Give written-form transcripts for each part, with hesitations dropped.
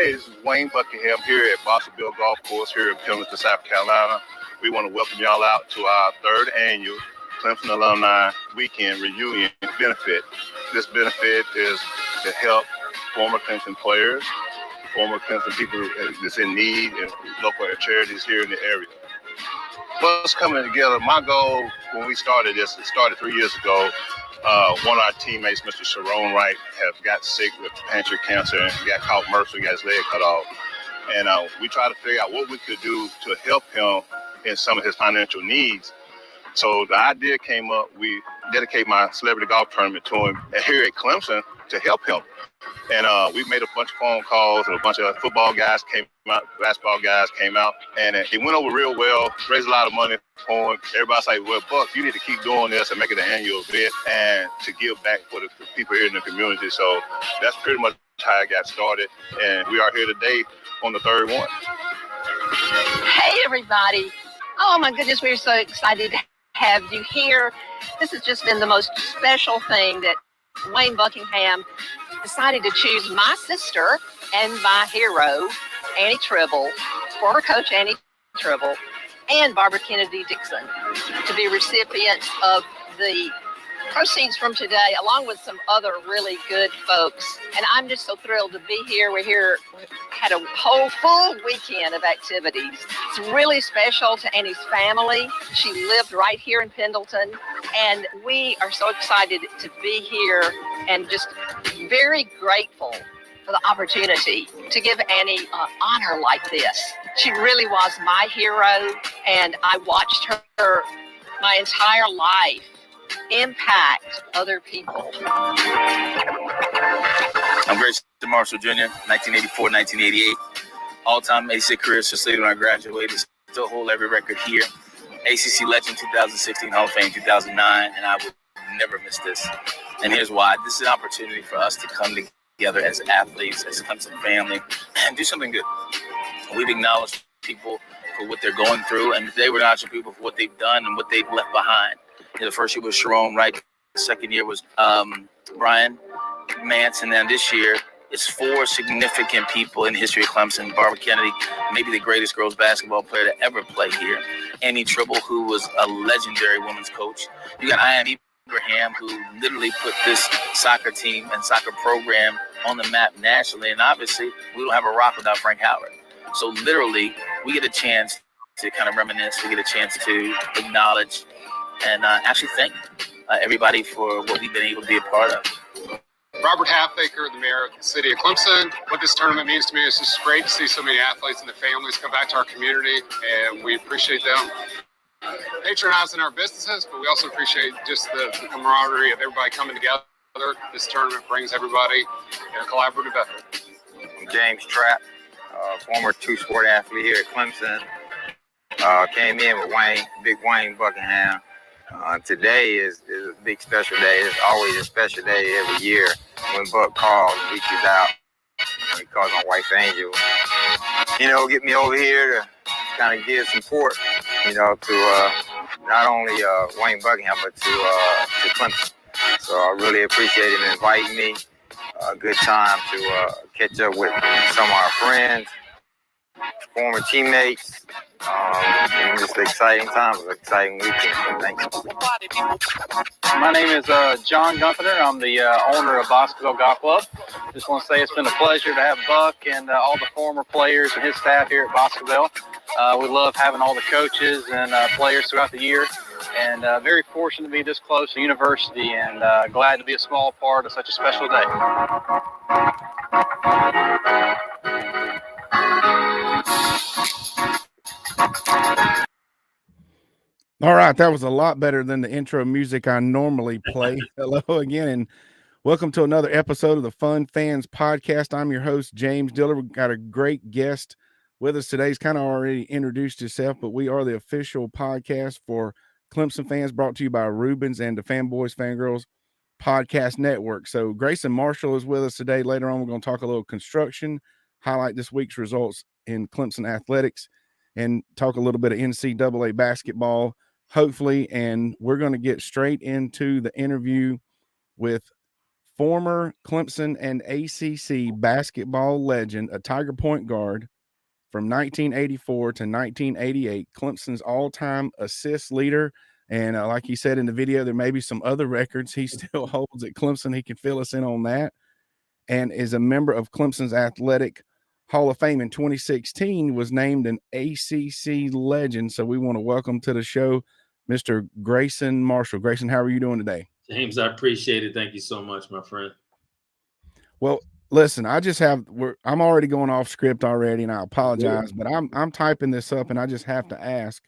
Hi, this is Wayne Buckingham here at Bostonville Golf Course here in Pendleton, South Carolina. We want to welcome y'all out to our third annual Clemson Alumni Weekend Reunion benefit. This benefit is to help former Clemson players, former Clemson people that's in need, and local charities here in the area. What's coming together? My goal when we started this, it started 3 years ago. One of our teammates, Mr. Sharon Wright, got sick with pancreatic cancer and got caught mercy, got his leg cut off. And we tried to figure out what we could do to help him in some of his financial needs. So the idea came up, we dedicate my celebrity golf tournament to him here at Clemson to help him. And we made a bunch of phone calls, and a bunch of football guys came out, basketball guys came out, and it went over real well, raised a lot of money for him. Everybody's like, well, Buck, you need to keep doing this and make it an annual event and to give back for the people here in the community. So that's pretty much how I got started, and we are here today on the third one. Hey, everybody. Oh, my goodness, we're so excited to have you here. This has just been the most special thing that Wayne Buckingham decided to choose my sister and my hero, Annie Tribble, former coach Annie Tribble, and Barbara Kennedy Dixon to be recipients of the proceeds from today, along with some other really good folks. And I'm just so thrilled to be here. We had a whole full weekend of activities. It's really special to Annie's family. She lived right here in Pendleton, and we are so excited to be here and just very grateful for the opportunity to give Annie an honor like this. She really was my hero, and I watched her my entire life impact other people. I'm Grayson Marshall Jr., 1984, 1988. All-time ACC career since later when I graduated. Still hold every record here. ACC Legend 2016, Hall of Fame 2009, and I would never miss this. And here's why. This is an opportunity for us to come together as athletes, as a Clemson family, and do something good. We've acknowledged people for what they're going through, and today we're acknowledging people for what they've done and what they've left behind. The first year was Sharon Wright. The second year was Brian Mance. And then this year, it's 4 significant people in the history of Clemson. Barbara Kennedy, maybe the greatest girls basketball player to ever play here. Annie Tribble, who was a legendary women's coach. You got Ian Abraham, who literally put this soccer team and soccer program on the map nationally. And obviously, we don't have a rock without Frank Howard. So literally, we get a chance to kind of reminisce. We get a chance to acknowledge and actually thank everybody for what we've been able to be a part of. Robert Halfacre, the mayor of the city of Clemson. What this tournament means to me is just great to see so many athletes and their families come back to our community, and we appreciate them patronizing our businesses, but we also appreciate just the camaraderie of everybody coming together. This tournament brings everybody in a collaborative effort. I'm James Trapp, former two-sport athlete here at Clemson. Came in with Big Wayne Buckingham. Today is a big special day. It's always a special day every year when Buck calls and reaches out. He calls my wife Angel. Get me over here to kind of give support, to not only Wayne Buckingham, but to Clemson. So I really appreciate him inviting me. A good time to catch up with some of our friends, former teammates. Just an exciting time. It was an exciting weekend. Thank you. My name is John Gunfiner. I'm the owner of Bostonville Golf Club. Just want to say it's been a pleasure to have Buck and all the former players and his staff here at Bostonville. We love having all the coaches and players throughout the year, and very fortunate to be this close to the university, and glad to be a small part of such a special day. All right, that was a lot better than the intro music I normally play. Hello again, and welcome to another episode of the Fun Fans Podcast. I'm your host, James Diller. We've got a great guest with us today. He's kind of already introduced himself, but we are the official podcast for Clemson fans, brought to you by Rubens and the Fanboys, Fangirls Podcast Network. So Grayson Marshall is with us today. Later on, we're going to talk a little construction, highlight this week's results in Clemson athletics, and talk a little bit of NCAA basketball, hopefully. And we're going to get straight into the interview with former Clemson and ACC basketball legend, a Tiger point guard from 1984 to 1988, Clemson's all-time assist leader. And like he said in the video, there may be some other records he still holds at Clemson. He can fill us in on that. And is a member of Clemson's Athletic Hall of Fame in 2016, was named an ACC Legend. So we want to welcome to the show Mr. Grayson Marshall. Grayson, how are you doing today? James, I appreciate it. Thank you so much, my friend. Well, listen, I'm already going off script already, and I apologize, but I'm typing this up, and I just have to ask,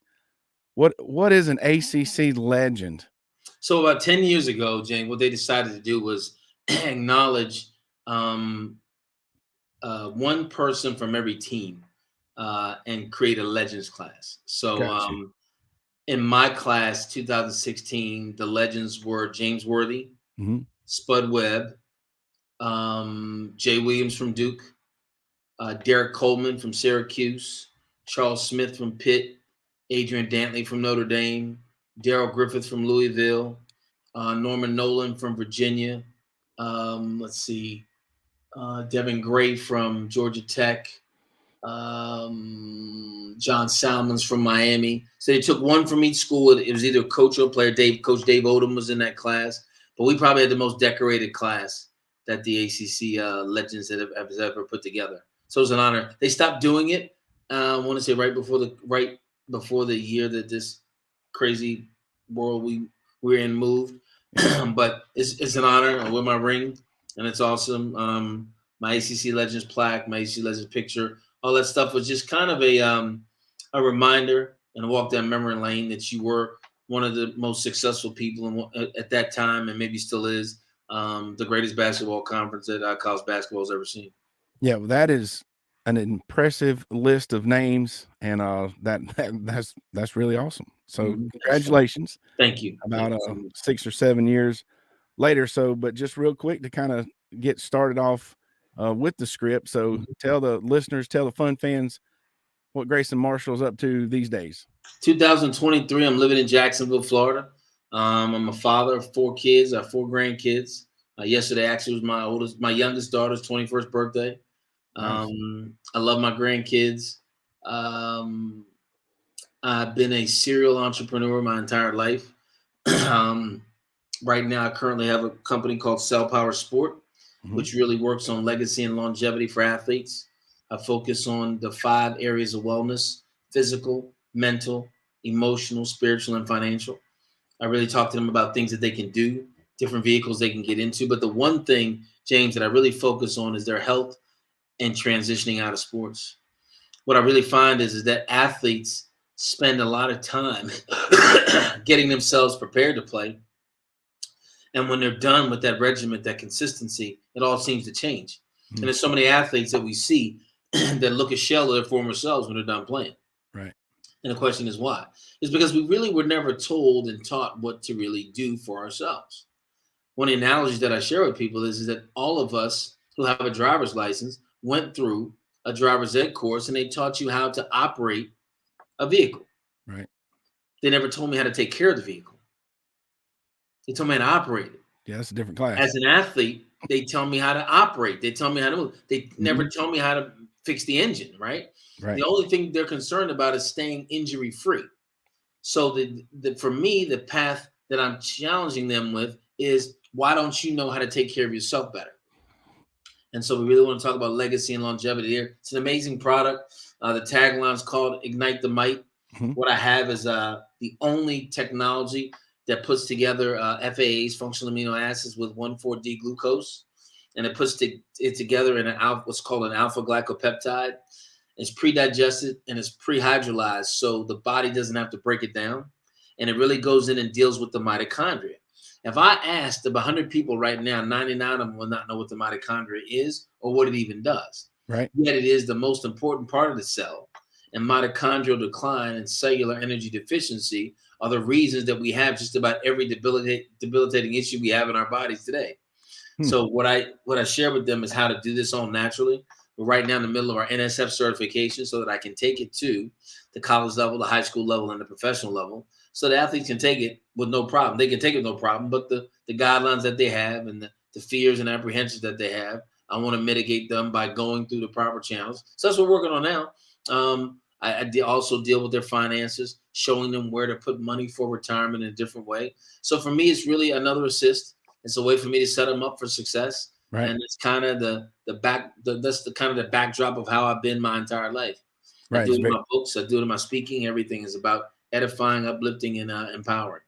what is an ACC Legend? So about 10 years ago, James, what they decided to do was acknowledge one person from every team and create a Legends class. So in my class, 2016, the Legends were James Worthy, Spud Webb, Jay Williams from Duke, Derek Coleman from Syracuse, Charles Smith from Pitt, Adrian Dantley from Notre Dame, Darrell Griffith from Louisville, Norman Nolan from Virginia. Devin Gray from Georgia Tech, John Salmons from Miami. So they took one from each school. It was either coach or player. Coach Dave Odom was in that class, but we probably had the most decorated class that the ACC Legends have ever put together. So it was an honor. They stopped doing it. I want to say right before the year that this crazy world we're in moved. But it's an honor. I wear my ring, and it's awesome. My ACC Legends plaque, my ACC Legends picture, all that stuff was just kind of a reminder and a walk down memory lane that you were one of the most successful people at that time, and maybe still is, the greatest basketball conference that college basketball has ever seen. Yeah, well, that is an impressive list of names, and that's really awesome. So congratulations. Thank you. About 6 or 7 years later. So, but just real quick to kind of get started off with the script. So tell the listeners, tell the fun fans what Grayson Marshall's up to these days. 2023, I'm living in Jacksonville, Florida. I'm a father of 4 kids. I have 4 grandkids. Yesterday actually was my youngest daughter's 21st birthday. Nice. I love my grandkids. I've been a serial entrepreneur my entire life. Right now, I currently have a company called Cell Power Sport, which really works on legacy and longevity for athletes. I focus on the 5 areas of wellness: physical, mental, emotional, spiritual, and financial. I really talk to them about things that they can do, different vehicles they can get into. But the one thing, James, that I really focus on is their health and transitioning out of sports. What I really find is that athletes spend a lot of time getting themselves prepared to play. And when they're done with that regiment, that consistency, it all seems to change. And there's so many athletes that we see that look a shell of their former selves when they're done playing. Right. And the question is why? It's because we really were never told and taught what to really do for ourselves. One of the analogies that I share with people is that all of us who have a driver's license went through a driver's ed course, and they taught you how to operate a vehicle. Right. They never told me how to take care of the vehicle. They told me how to operate it. Yeah, that's a different class. As an athlete, they tell me how to operate. They tell me how to move. They never tell me how to fix the engine, right? Right. The only thing they're concerned about is staying injury-free. So for me, the path that I'm challenging them with is, why don't you know how to take care of yourself better? And so we really want to talk about legacy and longevity here. It's an amazing product. The tagline is called Ignite the Might. What I have is the only technology that puts together FAAs, functional amino acids, with 1,4-D glucose. And it puts it together in what's called an alpha glycopeptide. It's pre-digested and it's pre-hydrolyzed, so the body doesn't have to break it down. And it really goes in and deals with the mitochondria. If I asked 100 people right now, 99 of them will not know what the mitochondria is or what it even does. Right. Yet it is the most important part of the cell. And mitochondrial decline and cellular energy deficiency are the reasons that we have just about every debilitating issue we have in our bodies today. So what I share with them is how to do this all naturally. We're right now in the middle of our NSF certification so that I can take it to the college level, the high school level, and the professional level, so the athletes can take it with no problem. They can take it with no problem, but the guidelines that they have and the the fears and apprehensions that they have. I want to mitigate them by going through the proper channels. So that's what we're working on now. I also deal with their finances, showing them where to put money for retirement in a different way. So for me, it's really another assist. It's a way for me to set them up for success. Right. And it's kind of that's the kind of the backdrop of how I've been my entire life. Right. I do it in my books. I do it in my speaking. Everything is about edifying, uplifting, and empowering.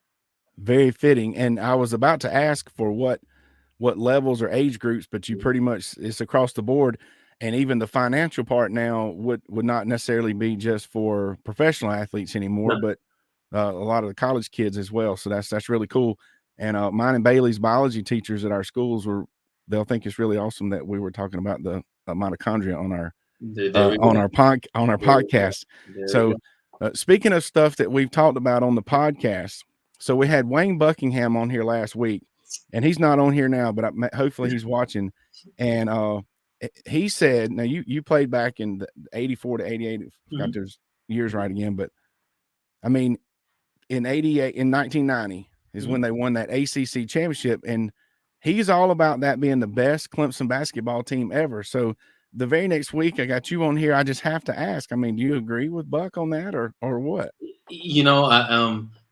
Very fitting. And I was about to ask for what levels or age groups, but you pretty much, it's across the board. And even the financial part now would not necessarily be just for professional athletes anymore, but a lot of the college kids as well. So that's really cool. And mine and Bailey's biology teachers at our schools they'll think it's really awesome that we were talking about the mitochondria on our podcast. So speaking of stuff that we've talked about on the podcast, so we had Wayne Buckingham on here last week, and he's not on here now, but hopefully he's watching. And he said, now you played back in the 84 to 88, got those years right again, but I mean, in 1990 is when they won that ACC championship, and he's all about that being the best Clemson basketball team ever. So the very next week I got you on here. I just have to ask, I mean, do you agree with Buck on that or what?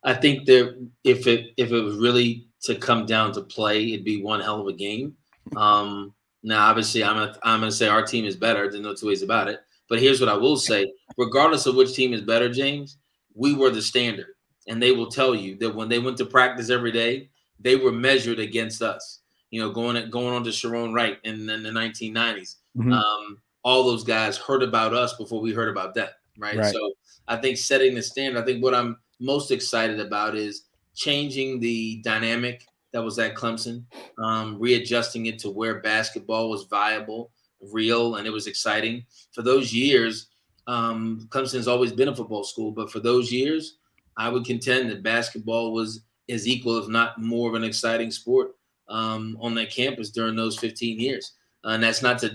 I think that if it was really to come down to play, it'd be one hell of a game. Now, obviously, I'm gonna say our team is better. There's no two ways about it. But here's what I will say: regardless of which team is better, James, we were the standard, and they will tell you that when they went to practice every day, they were measured against us. Going on to Sharon Wright in the 1990s. All those guys heard about us before we heard about them, right? So I think setting the standard. I think what I'm most excited about is changing the dynamic that was at Clemson, readjusting it to where basketball was viable, real, and it was exciting. For those years, Clemson's always been a football school, but for those years, I would contend that basketball was as equal, if not more, of an exciting sport on that campus during those 15 years. And that's not to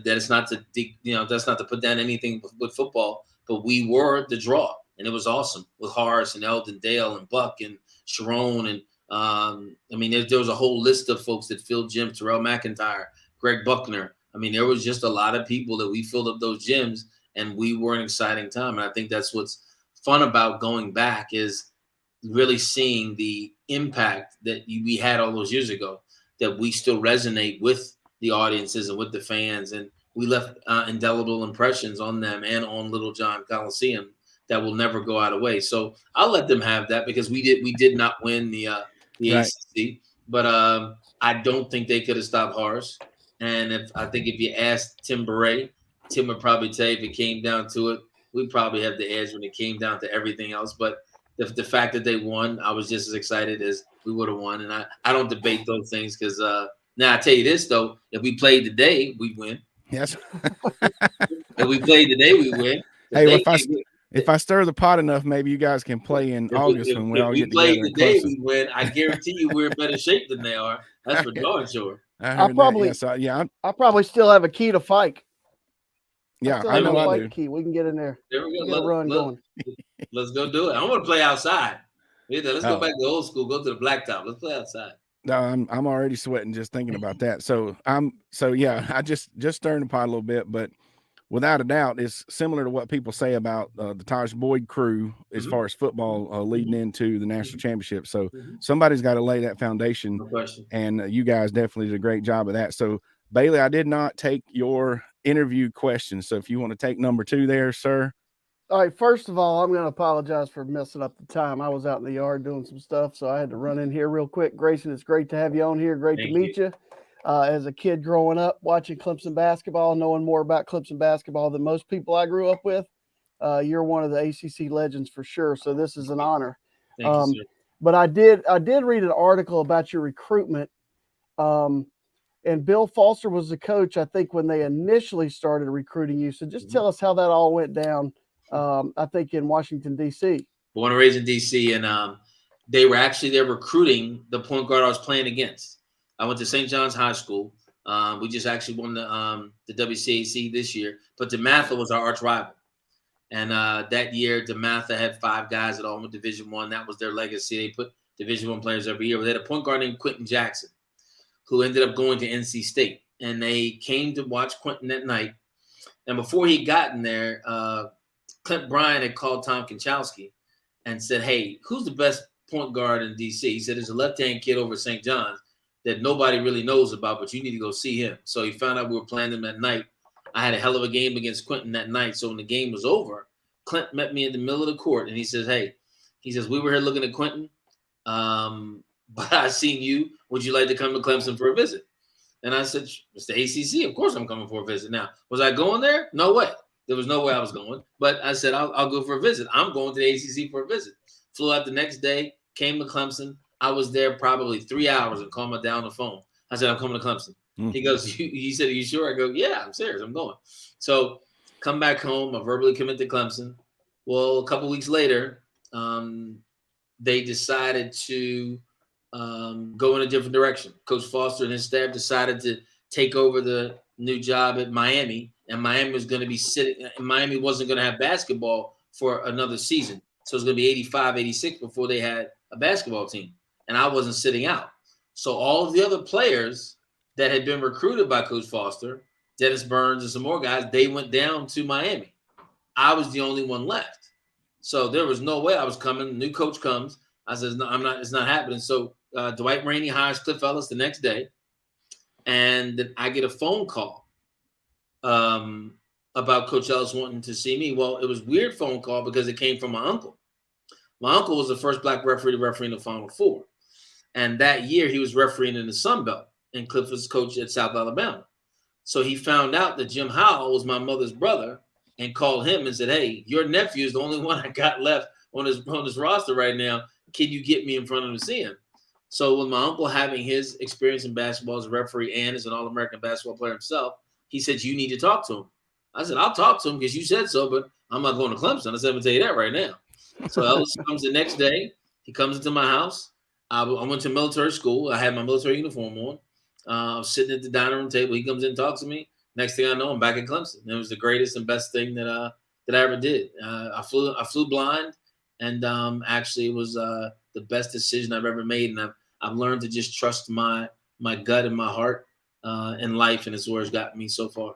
put down anything with football, but we were the draw, and it was awesome with Horace and Eldon Dale and Buck and Sharon and there was a whole list of folks that filled gyms. Terrell McIntyre, Greg Buckner. I mean, there was just a lot of people that we filled up those gyms, and we were an exciting time. And I think that's what's fun about going back is really seeing the impact that we had all those years ago, that we still resonate with the audiences and with the fans. And we left indelible impressions on them and on Little John Coliseum that will never go out of way. So I'll let them have that because we did not win the ACC, but I don't think they could have stopped Horace. And if you asked Tim Beret, Tim would probably tell you if it came down to it, we'd probably have the edge when it came down to everything else. But the fact that they won, I was just as excited as we would have won. And I don't debate those things because now I tell you this, though, if we played today, we'd win. Yes. If we played today, we win. Hey, if I stir the pot enough, maybe you guys can play in August when we all get together. If we play today, we win. I guarantee you we're in better shape than they are. That's for darn sure. I probably still have a key to Fike. Yeah, I know I do. Key. We can get in there. There we go. Get a run going. Let's go do it. I want to play outside. Let's go back to old school. Go to the blacktop. Let's play outside. No, I'm already sweating just thinking about that. I just stirring the pot a little bit, but without a doubt, it's similar to what people say about the Taj Boyd crew as far as football leading into the national championship. So somebody's got to lay that foundation, no question. And you guys definitely did a great job of that. So Bailey, I did not take your interview question. So if you want to take number 2 there, sir. All right. First of all, I'm going to apologize for messing up the time. I was out in the yard doing some stuff, so I had to run in here real quick. Grayson, it's great to have you on here. Great to meet you. As a kid growing up, watching Clemson basketball, knowing more about Clemson basketball than most people I grew up with, you're one of the ACC legends for sure. So this is an honor. Thank you, sir. But I did read an article about your recruitment. And Bill Foster was the coach, I think, when they initially started recruiting you. So just tell us how that all went down, I think, in Washington, D.C. Born and raised in D.C., and they're recruiting the point guard I was playing against. I went to St. John's High School. We just actually won the WCAC this year. But DeMatha was our arch rival. And that year, DeMatha had 5 guys that all went Division I. That was their legacy. They put Division I players every year. But they had a point guard named Quentin Jackson, who ended up going to NC State. And they came to watch Quentin that night. And before he got in there, Clint Bryant had called Tom Konchowski and said, hey, who's the best point guard in DC? He said, there's a left-hand kid over at St. John's that nobody really knows about, but you need to go see him. So he found out we were playing them that night. I had a hell of a game against Quentin that night. So when the game was over, Clint met me in the middle of the court, and he says, hey, we were here looking at Quentin, but I seen you. Would you like to come to Clemson for a visit? And I said, it's the ACC. Of course I'm coming for a visit. Now, was I going there? No way. There was no way I was going. But I said, I'll go for a visit. I'm going to the ACC for a visit. Flew out the next day, came to Clemson. I was there probably 3 hours and called my dad on the phone. I said, I'm coming to Clemson. He goes, he said, are you sure? I go, yeah, I'm serious. I'm going. So come back home. I verbally commit to Clemson. Well, a couple weeks later, they decided to go in a different direction. Coach Foster and his staff decided to take over the new job at Miami, and Miami was going to be sitting. Miami wasn't going to have basketball for another season. So it was going to be 85, 86 before they had a basketball team, and I wasn't sitting out. So all of the other players that had been recruited by Coach Foster, Dennis Burns and some more guys, they went down to Miami. I was the only one left. So there was no way I was coming. The new coach comes. I said, no, I'm not. It's not happening. So Dwight Rainey hires Cliff Ellis the next day, and then I get a phone call about Coach Ellis wanting to see me. Well, it was a weird phone call because it came from my uncle. My uncle was the first black referee to referee in the Final Four, and that year he was refereeing in the Sun Belt, and Cliff was coach at South Alabama. So he found out that Jim Howell was my mother's brother and called him and said, hey, your nephew is the only one I got left on his roster right now. Can you get me in front of him to see him? So with my uncle having his experience in basketball as a referee and as an All-American basketball player himself, he said, you need to talk to him. I said, I'll talk to him because you said so, but I'm not going to Clemson. I said, I'm going to tell you that right now. So Ellis comes the next day. He comes into my house. I went to military school. I had my military uniform on. I was sitting at the dining room table. He comes in and talks to me. Next thing I know, I'm back at Clemson. It was the greatest and best thing that I ever did. I flew blind, and actually it was the best decision I've ever made. And I've learned to just trust my gut and my heart in life, and it's where it's gotten me so far.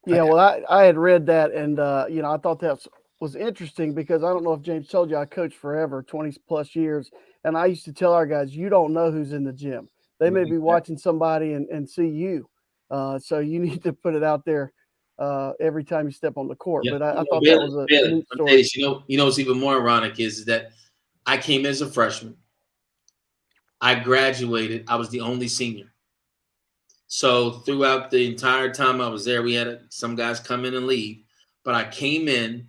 Yeah, well, I had read that, and I thought that was interesting because I don't know if James told you I coached forever, 20 plus years, and I used to tell our guys, you don't know who's in the gym. They may be watching somebody and see you. So you need to put it out there every time you step on the court. Yeah. But I thought that was a neat story. You know what's even more ironic is that I came as a freshman. I graduated. I was the only senior. So throughout the entire time I was there, we had some guys come in and leave. But I came in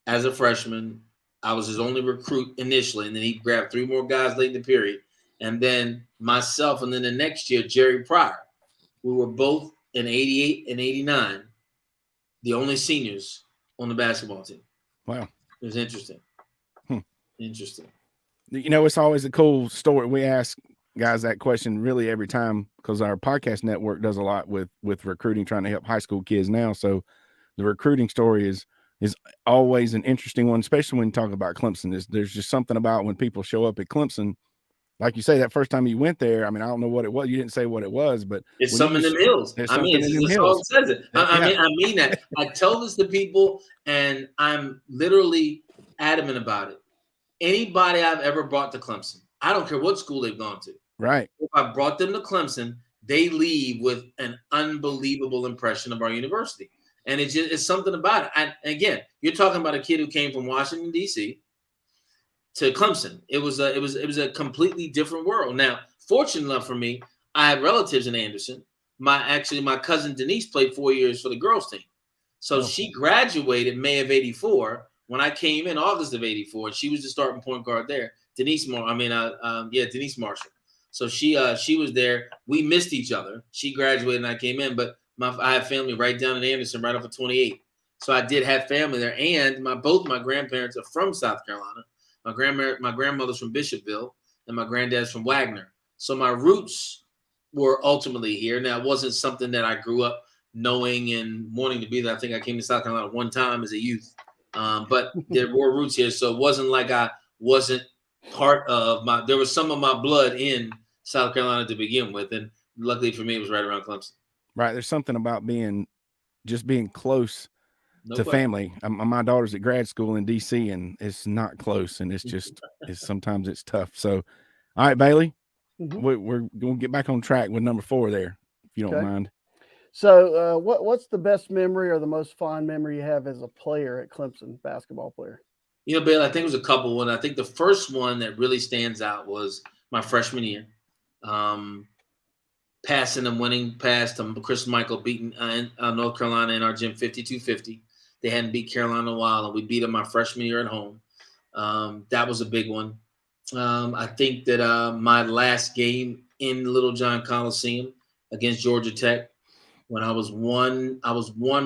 as a freshman. I was his only recruit initially, and then he grabbed 3 more guys late in the period. And then myself, and then the next year, Jerry Pryor. We were both in 88 and 89, the only seniors on the basketball team. Wow. It was interesting. Interesting. It's always a cool story. We ask guys that question really every time because our podcast network does a lot with recruiting, trying to help high school kids now. So the recruiting story is always an interesting one, especially when you talk about Clemson. There's just something about when people show up at Clemson. Like you say, that first time you went there, I mean, I don't know what it was. You didn't say what it was, but it's something in them hills. I mean, it's all it says it. I mean that. I tell this to people, and I'm literally adamant about it. Anybody I've ever brought to Clemson, I don't care what school they've gone to. Right. If I brought them to Clemson, they leave with an unbelievable impression of our university. And it's something about it. And again, you're talking about a kid who came from Washington, D.C., to Clemson. It was a completely different world. Now, fortunate enough for me, I have relatives in Anderson. My cousin Denise played 4 years for the girls team. So she graduated May of 84 when I came in August of 84, and she was the starting point guard there. Denise Marshall. So she was there. We missed each other. She graduated and I came in, but I have family right down in Anderson, right off of 28. So I did have family there, and both my grandparents are from South Carolina. My grandmother's from Bishopville, and my granddad's from Wagner. So my roots were ultimately here. Now, it wasn't something that I grew up knowing and wanting to be there. I think I came to South Carolina one time as a youth, but there were roots here. So it wasn't like I wasn't part of there was some of my blood in South Carolina to begin with, and luckily for me, it was right around Clemson. Right. There's something about being close No to question. family. My daughter's at grad school in DC, and it's not close, and sometimes it's tough. So, all right, Bailey, we're going to get back on track with number 4 there, if you don't mind. So, what's the best memory or the most fond memory you have as a player at Clemson, basketball player? You know, Bailey, I think it was a couple. One, I think the first one that really stands out was my freshman year. Passing and winning past Chris Michael beating North Carolina in our gym 52-50. They hadn't beat Carolina in a while, and we beat them my freshman year at home. That was a big one. I think that my last game in Little John Coliseum against Georgia Tech, when I was one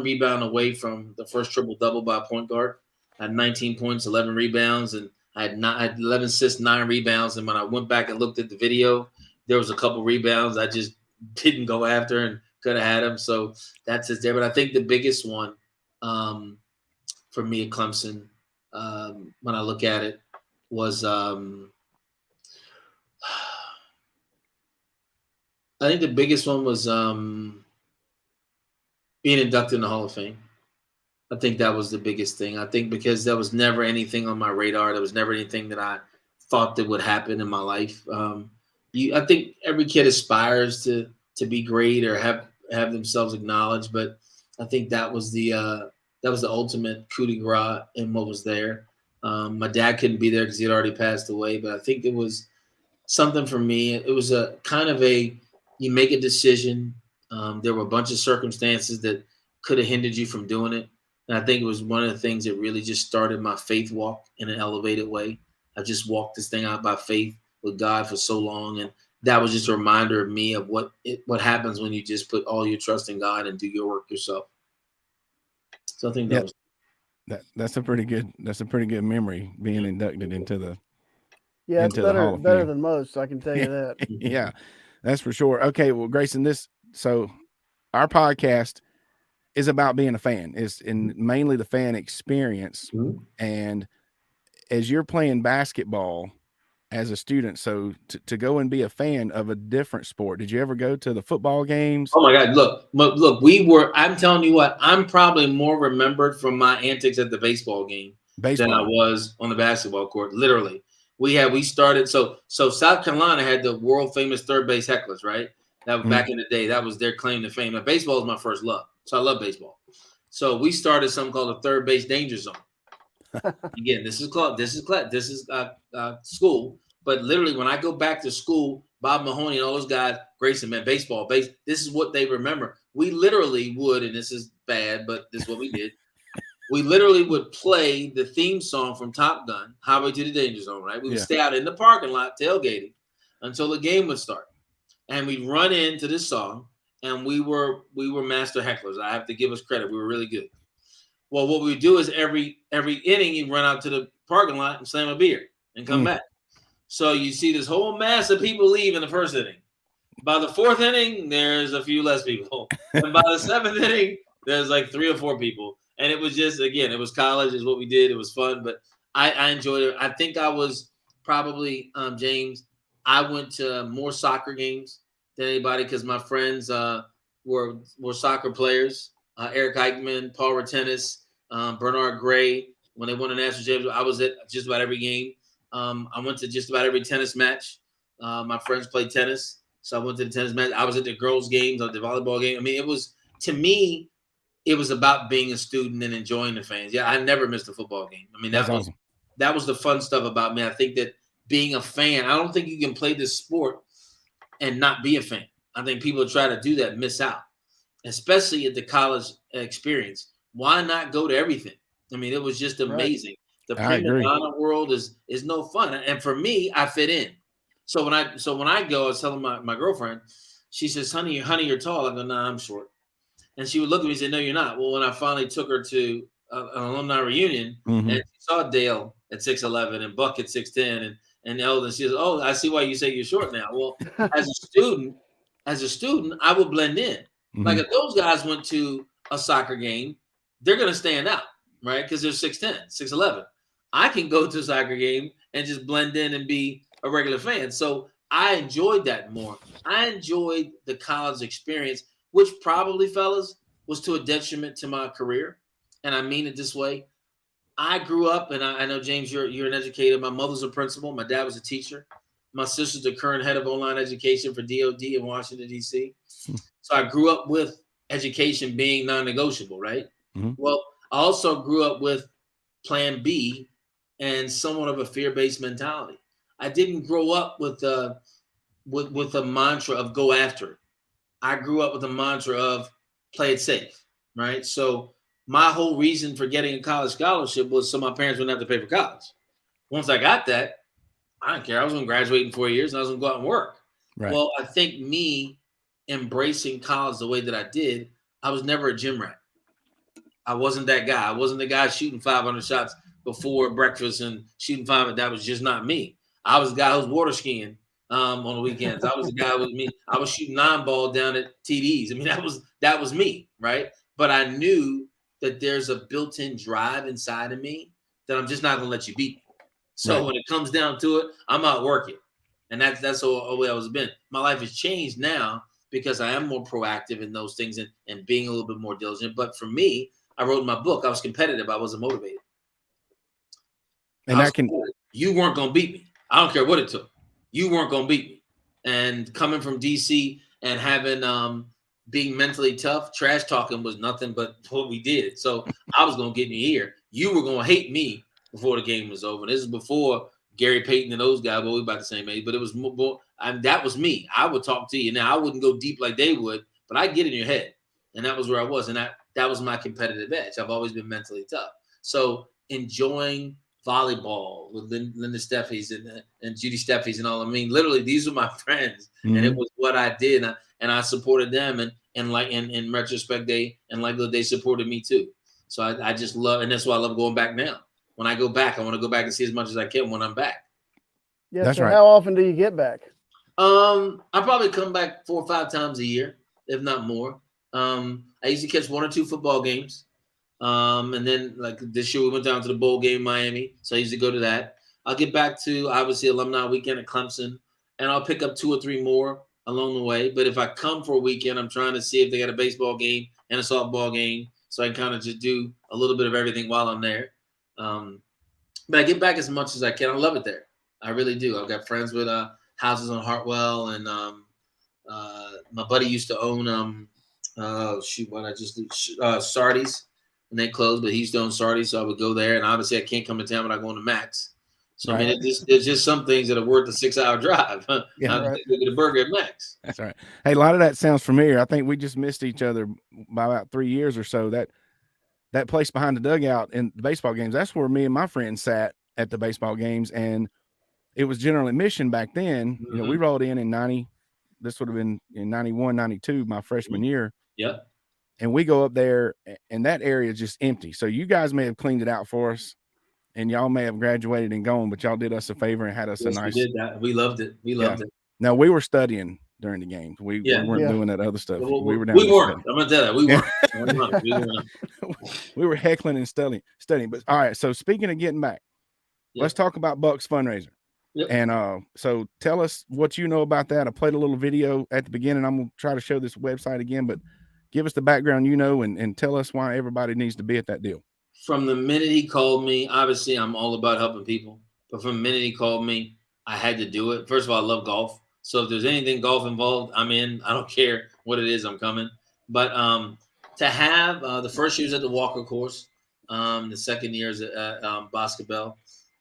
rebound away from the first triple-double by a point guard. I had 19 points, 11 rebounds, and I had 11 assists, 9 rebounds. And when I went back and looked at the video, there was a couple rebounds I just didn't go after and could have had them. So that's it there. But I think the biggest one for me at Clemson, when I look at it, was I think the biggest one was being inducted in the Hall of Fame. I think that was the biggest thing. I think because there was never anything on my radar. There was never anything that I thought that would happen in my life. I think every kid aspires to be great or have themselves acknowledged, but I think that was the ultimate coup de grace in what was there. My dad couldn't be there because he had already passed away, but I think it was something for me. It was a kind of you make a decision. There were a bunch of circumstances that could have hindered you from doing it. And I think it was one of the things that really just started my faith walk in an elevated way. I just walked this thing out by faith with God for so long. And that was just a reminder of me of what happens when you just put all your trust in God and do your work yourself. So I think that's a pretty good memory, being inducted into the it's better than most, I can tell you that. Yeah, that's for sure. Okay, well, Grayson, so our podcast is about being a fan, is mainly the fan experience. Mm-hmm. And as you're playing basketball as a student, so to go and be a fan of a different sport, did you ever go to the football games? Oh my God, look, I'm telling you what, I'm probably more remembered from my antics at the baseball game than I was on the basketball court. Literally. We started, so South Carolina had the world famous third base hecklers, right? That was back in the day. That was their claim to fame. Now, baseball is my first love, so I love baseball. So we started something called a third base danger zone. Again, this is school, but literally when I go back to school, Bob Mahoney and all those guys, Grayson, man, baseball, this is what they remember. We literally would, and this is bad, but this is what we did. We literally would play the theme song from Top Gun, Highway to the Danger Zone, right? We would stay out in the parking lot tailgating until the game would start. And we'd run into this song, and we were master hecklers. I have to give us credit. We were really good. Well, what we would do is every inning, you'd run out to the parking lot and slam a beer and come back. So you see this whole mass of people leave in the first inning. By the fourth inning, there's a few less people. And by the seventh inning, there's like 3 or 4 people. And it was just, again, it was college is what we did. It was fun, but I enjoyed it. I think I was probably, James, I went to more soccer games than anybody because my friends were soccer players. Eric Eichmann, Paul Retenis, Bernard Gray. When they won the national championship, I was at just about every game. I went to just about every tennis match. My friends played tennis, so I went to the tennis match. I was at the girls' games, at the volleyball game. I mean, it was about being a student and enjoying the fans. Yeah, I never missed a football game. I mean, that was the fun stuff about me. I think that being a fan, I don't think you can play this sport and not be a fan. I think people try to do that, miss out, especially at the college experience. Why not go to everything? I mean, it was just amazing. Right. The prima donna world is no fun. And for me, I fit in. So when I go, I was telling my girlfriend, she says, honey, you're tall. I go, nah, I'm short. And she would look at me and say, no, you're not. Well, when I finally took her to an alumni reunion and she saw Dale at 6'11" and Buck at 6'10" and Eldon, she says, oh, I see why you say you're short now. Well, as a student, I would blend in. Like if those guys went to a soccer game, they're going to stand out, right? Because they're 6'10", 6'11". I can go to a soccer game and just blend in and be a regular fan. So I enjoyed that more. I enjoyed the college experience, which probably, fellas, was to a detriment to my career. And I mean it this way. I grew up, and I know, James, you're an educator. My mother's a principal. My dad was a teacher. My sister's the current head of online education for DOD in Washington, D.C. So I grew up with education being non-negotiable, right? Mm-hmm. Well, I also grew up with plan B and somewhat of a fear-based mentality. I didn't grow up with a mantra of go after it. I grew up with a mantra of play it safe, right? So my whole reason for getting a college scholarship was so my parents wouldn't have to pay for college. Once I got that, I didn't care. I was going to graduate in 4 years and I was going to go out and work. Right. Well, I think me embracing college the way that I did, I was never a gym rat. I wasn't that guy. I wasn't the guy shooting 500 shots before breakfast and shooting 500. That was just not me. I was the guy who was water skiing on the weekends. I was the guy with me. I was shooting 9-ball down at TDs. I mean, that was me, right? But I knew that there's a built-in drive inside of me that I'm just not going to let you beat me. So when it comes down to it, I'm out working. And that's the way I was been. My life has changed now because I am more proactive in those things and being a little bit more diligent. But for me, I wrote in my book, I was competitive. I wasn't motivated. And you weren't going to beat me. I don't care what it took. You weren't going to beat me. And coming from DC and having being mentally tough, trash talking was nothing but what we did. So I was going to get in your ear. You were going to hate me before the game was over. This is before Gary Payton and those guys. Well, we about the same age, but it was more. That was me. I would talk to you. Now I wouldn't go deep like they would, but I get in your head, and that was where I was, and that was my competitive edge. I've always been mentally tough. So enjoying volleyball with Linda Steffes and Judy Steffes and all. I mean, literally, these were my friends, and it was what I did, and I supported them, and like in retrospect, they supported me too. So I just love, and that's why I love going back now. When I go back, I want to go back and see as much as I can when I'm back. Yeah, that's so right. How often do you get back? I probably come back 4 or 5 times a year, if not more. I usually catch 1 or 2 football games. And then like this year we went down to the bowl game in Miami. So I usually go to that. I'll get back to obviously alumni weekend at Clemson, and I'll pick up 2 or 3 more along the way. But if I come for a weekend, I'm trying to see if they got a baseball game and a softball game. So I kind of just do a little bit of everything while I'm there. But I get back as much as I can. I love it there. I really do. I've got friends with houses on Hartwell, and my buddy used to own Sardi's, and they closed, but he used to own Sardi's, so I would go there. And obviously, I can't come to town without going to Max. So I mean, there's just some things that are worth a 6-hour drive. Yeah, I'll get a burger at Max. That's right. Hey, a lot of that sounds familiar. I think we just missed each other by about 3 years or so. That place behind the dugout in the baseball games, that's where me and my friends sat at the baseball games, and it was general admission back then. You know, we rolled in 90. This would have been in 91, 92, my freshman year. Yep. And we go up there, and that area is just empty. So you guys may have cleaned it out for us, and y'all may have graduated and gone, but y'all did us a favor and had us a nice. We did that. We loved it. We loved it. Now we were studying during the games. We weren't doing that other stuff. We were down. We weren't. I'm gonna tell you, we weren't. We were heckling and studying. But all right. So speaking of getting back, let's talk about Buck's fundraiser. Yep. And so tell us what you know about that. I played a little video at the beginning. I'm gonna try to show this website again, but give us the background, and tell us why everybody needs to be at that deal. From the minute he called me, obviously I'm all about helping people, but from the minute he called me, I had to do it. First of all, I love golf. So if there's anything golf involved, I'm in. I don't care what it is, I'm coming. But to have the first year's at the Walker course, the second year's at Basketball,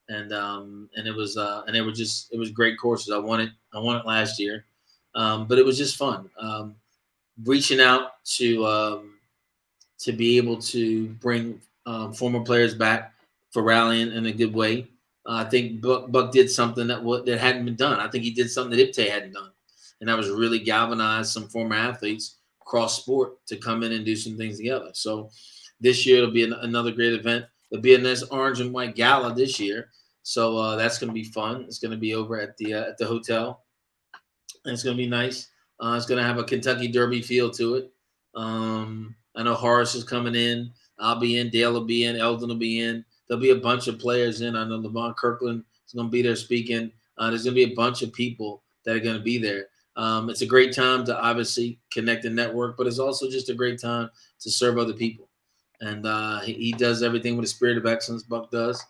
and it was great courses. I won it last year, but it was just fun. Reaching out to be able to bring former players back for rallying in a good way. I think Buck did something that hadn't been done. I think he did something that Ipte hadn't done, and that was really galvanize some former athletes cross sport to come in and do some things together. So this year it'll be another great event. There'll be a nice orange and white gala this year, so that's going to be fun. It's going to be over at the hotel, and it's going to be nice. It's going to have a Kentucky Derby feel to it. I know Horace is coming in. I'll be in. Dale will be in. Eldon will be in. There'll be a bunch of players in. I know Levon Kirkland is going to be there speaking. There's going to be a bunch of people that are going to be there. It's a great time to obviously connect and network, but it's also just a great time to serve other people. And he does everything with a spirit of excellence. Buck does,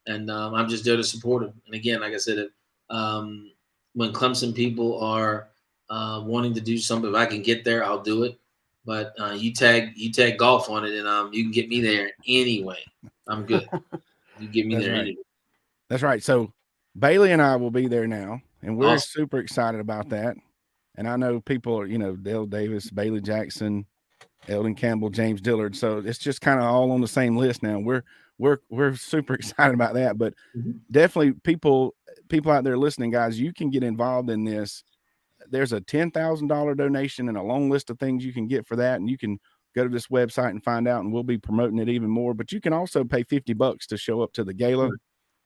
and I'm just there to support him. And again, like I said, when Clemson people are wanting to do something, if I can get there, I'll do it. But you tag golf on it, and you can get me there anyway. I'm good. You get me That's there right. anyway. That's right. So Bailey and I will be there now, and we're Awesome. super excited about that. And I know people are, Dale Davis, Bailey Jackson, Eldon Campbell, James Dillard. So it's just kind of all on the same list now. We're super excited about that. But definitely people out there listening, guys, you can get involved in this. There's a $10,000 donation and a long list of things you can get for that. And you can go to this website and find out, and we'll be promoting it even more. But you can also pay $50 to show up to the gala,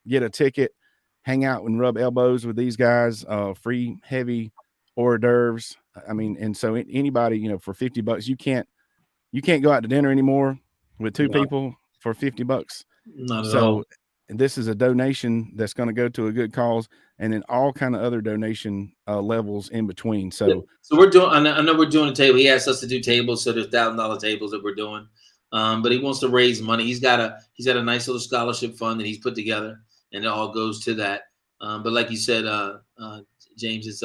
get a ticket, hang out and rub elbows with these guys, free heavy hors d'oeuvres. I mean, and so anybody, for $50, you can't go out to dinner anymore with two people for $50. Not at So all. this is a donation that's going to go to a good cause, and then all kind of other donation levels in between. So we're doing. I know we're doing a table. He asked us to do tables, so there's $1,000 tables that we're doing. But he wants to raise money. He's got a nice little scholarship fund that he's put together, and it all goes to that. But like you said, James,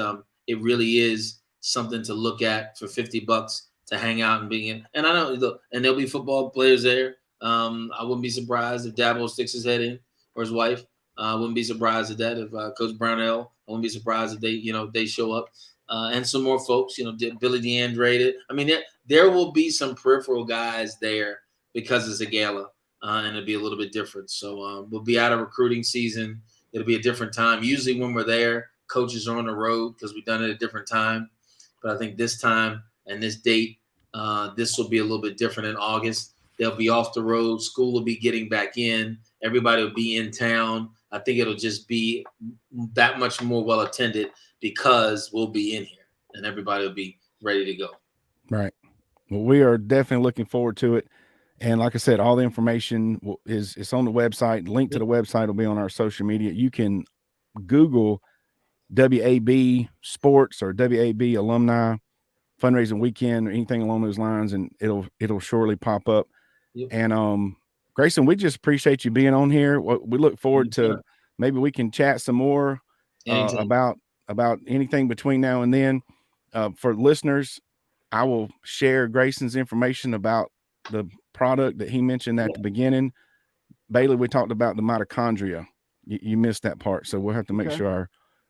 it really is something to look at for $50 to hang out and be in. And I know, and there'll be football players there. I wouldn't be surprised if Dabo sticks his head in, or his wife. I wouldn't be surprised at that if Coach Brownell. I wouldn't be surprised if they show up, and some more folks. Billy DeAndre. I mean, there will be some peripheral guys there because it's a gala, and it'll be a little bit different. So we'll be out of recruiting season. It'll be a different time. Usually when we're there, coaches are on the road because we've done it at a different time. But I think this time and this date, this will be a little bit different in August. They'll be off the road. School will be getting back in. Everybody will be in town. I think it'll just be that much more well attended because we'll be in here and everybody will be ready to go. Right. Well, we are definitely looking forward to it. And like I said, all the information is on the website. Link to the website will be on our social media. You can Google WAB Sports or WAB Alumni Fundraising Weekend or anything along those lines, and it'll surely pop up. Yep. And Grayson, we just appreciate you being on here. We look forward to maybe we can chat some more about anything between now and then. For listeners, I will share Grayson's information about the product that he mentioned at the beginning. Bailey, we talked about the mitochondria. You missed that part, so we'll have to make sure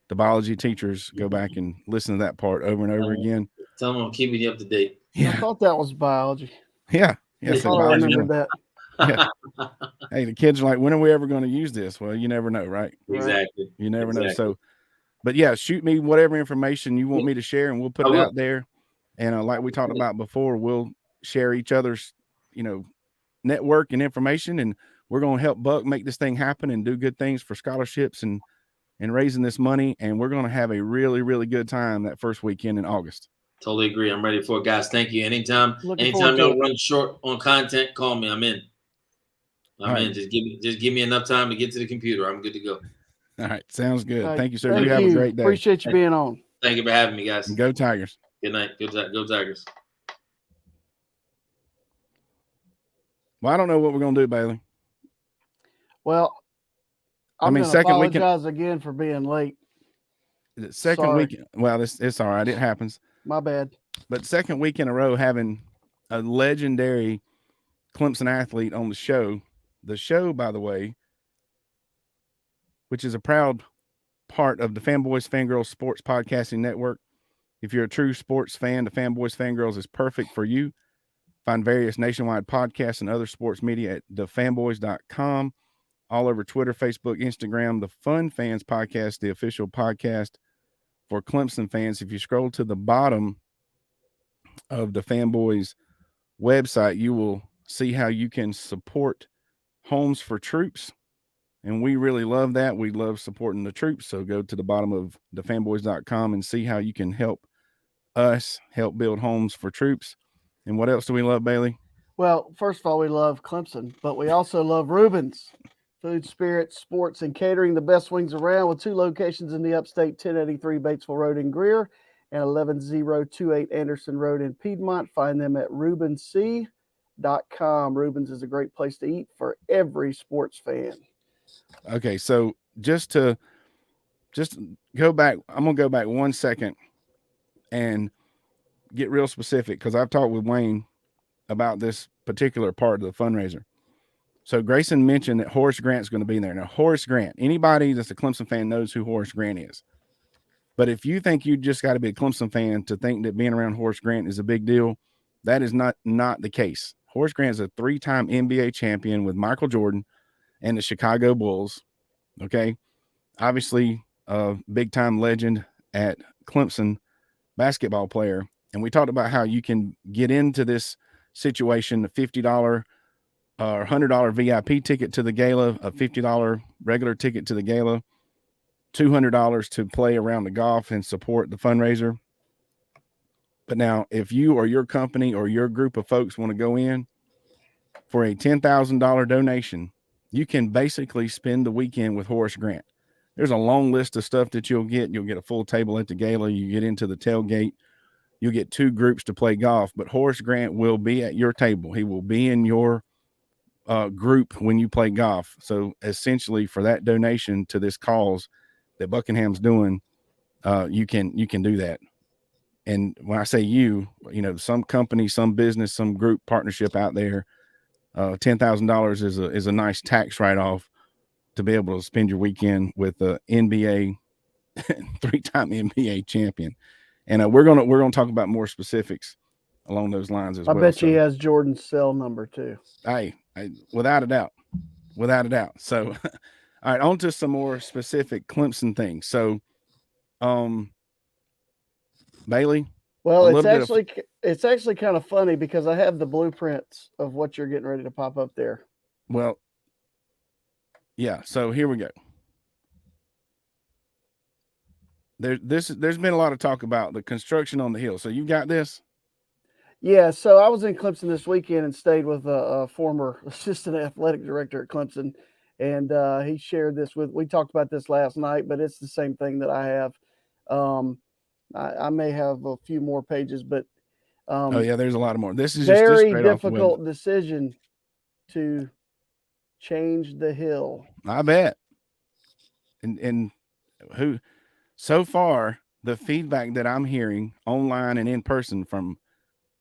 the biology teachers go back and listen to that part over and over again. Tell them I'm keeping you up to date. Yeah. I thought that was biology. Yeah. I thought I remembered that. Yeah. Hey, the kids are like, when are we ever going to use this? Well, you never know, right? Exactly. You never know. So, but yeah, shoot me whatever information you want me to share, and we'll put it out there. And like we talked about before, we'll share each other's, network and information, and we're going to help Buck make this thing happen and do good things for scholarships and raising this money. And we're going to have a really, really good time that first weekend in August. Totally agree. I'm ready for it, guys. Thank you. Anytime y'all run short on content, call me. I'm in. I'm in. Just give me enough time to get to the computer. I'm good to go. All right. Sounds good. Thank you, sir. Thank you have a great day. Appreciate you being on. Thank you for having me, guys. And go Tigers. Good night. Go Tigers. Well, I don't know what we're going to do, Bailey. Well, I'm going to apologize again for being late. Second week. Well, it's all right. It happens. My bad. But second week in a row having a legendary Clemson athlete on the show. The show, by the way, which is a proud part of the Fanboys Fangirls Sports Podcasting Network. If you're a true sports fan, the Fanboys Fangirls is perfect for you. Find various nationwide podcasts and other sports media at thefanboys.com. All over Twitter, Facebook, Instagram. The Fun Fans Podcast, the official podcast for Clemson fans. If you scroll to the bottom of the Fanboys website, you will see how you can support Homes for Troops. And we really love that. We love supporting the troops. So go to the bottom of thefanboys.com and see how you can help us help build homes for troops. And what else do we love, Bailey? Well, first of all, we love Clemson, but we also love Rubens Food, spirits, sports, and catering. The best wings around with 2 locations in the upstate, 1083 Batesville Road in Greer and 11028 Anderson Road in Piedmont. Find them at ReubenC.com. Reuben's is a great place to eat for every sports fan. Okay, so just go back. I'm going to go back 1 second and get real specific because I've talked with Wayne about this particular part of the fundraiser. So Grayson mentioned that Horace Grant's going to be there. Now, Horace Grant, anybody that's a Clemson fan knows who Horace Grant is. But if you think you just got to be a Clemson fan to think that being around Horace Grant is a big deal, that is not the case. Horace Grant is a 3-time NBA champion with Michael Jordan and the Chicago Bulls. Okay. Obviously, a big-time legend at Clemson, basketball player. And we talked about how you can get into this situation, a $50 or $100 VIP ticket to the gala, a $50 regular ticket to the gala, $200 to play around the golf and support the fundraiser. But now, if you or your company or your group of folks want to go in for a $10,000 donation, you can basically spend the weekend with Horace Grant. There's a long list of stuff that you'll get. You'll get a full table at the gala. You get into the tailgate. You'll get 2 groups to play golf. But Horace Grant will be at your table. He will be in your group when you play golf. So essentially, for that donation to this cause that Buckingham's doing, you can do that. And when I say you know, some company, some business, some group partnership out there, $10,000 is a nice tax write-off to be able to spend your weekend with the NBA 3-time NBA champion. And we're gonna talk about more specifics along those lines as well. I bet you he has Jordan's cell number too. Hey, without a doubt. So, all right, on to some more specific Clemson things. So, Bailey. Well, it's actually kind of funny because I have the blueprints of what you're getting ready to pop up there. Well, yeah. So here we go. There's been a lot of talk about the construction on the hill. So you got this? Yeah. So I was in Clemson this weekend and stayed with a former assistant athletic director at Clemson, and he shared this we talked about this last night, but it's the same thing that I have. I may have a few more pages, but oh yeah, there's a lot more. This is very just difficult decision to change the hill. I bet. And who so far the feedback that I'm hearing online and in person from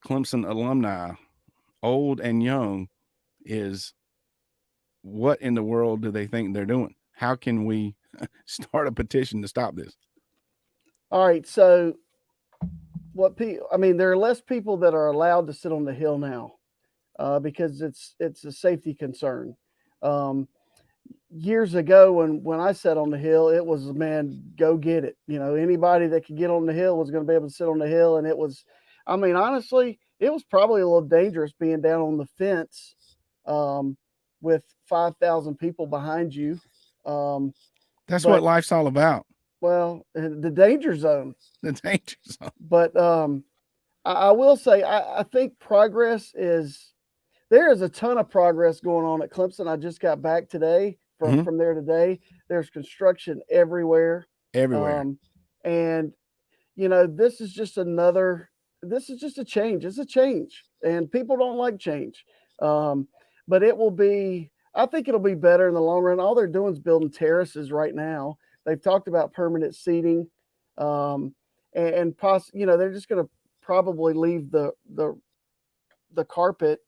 Clemson alumni, old and young, is what in the world do they think they're doing? How can we start a petition to stop this? All right, so there are less people that are allowed to sit on the hill now because it's a safety concern. Years ago, when I sat on the hill, it was, man, go get it. You know, anybody that could get on the hill was going to be able to sit on the hill, and it was, honestly, it was probably a little dangerous being down on the fence with 5,000 people behind you. That's what life's all about. Well, the danger zone. The danger zone. But I will say, I think there is a ton of progress going on at Clemson. I just got back today from there today. There's construction everywhere. And, you know, this is just a change. It's a change. And people don't like change. But I think it'll be better in the long run. All they're doing is building terraces right now. They've talked about permanent seating. They're just going to probably leave the carpet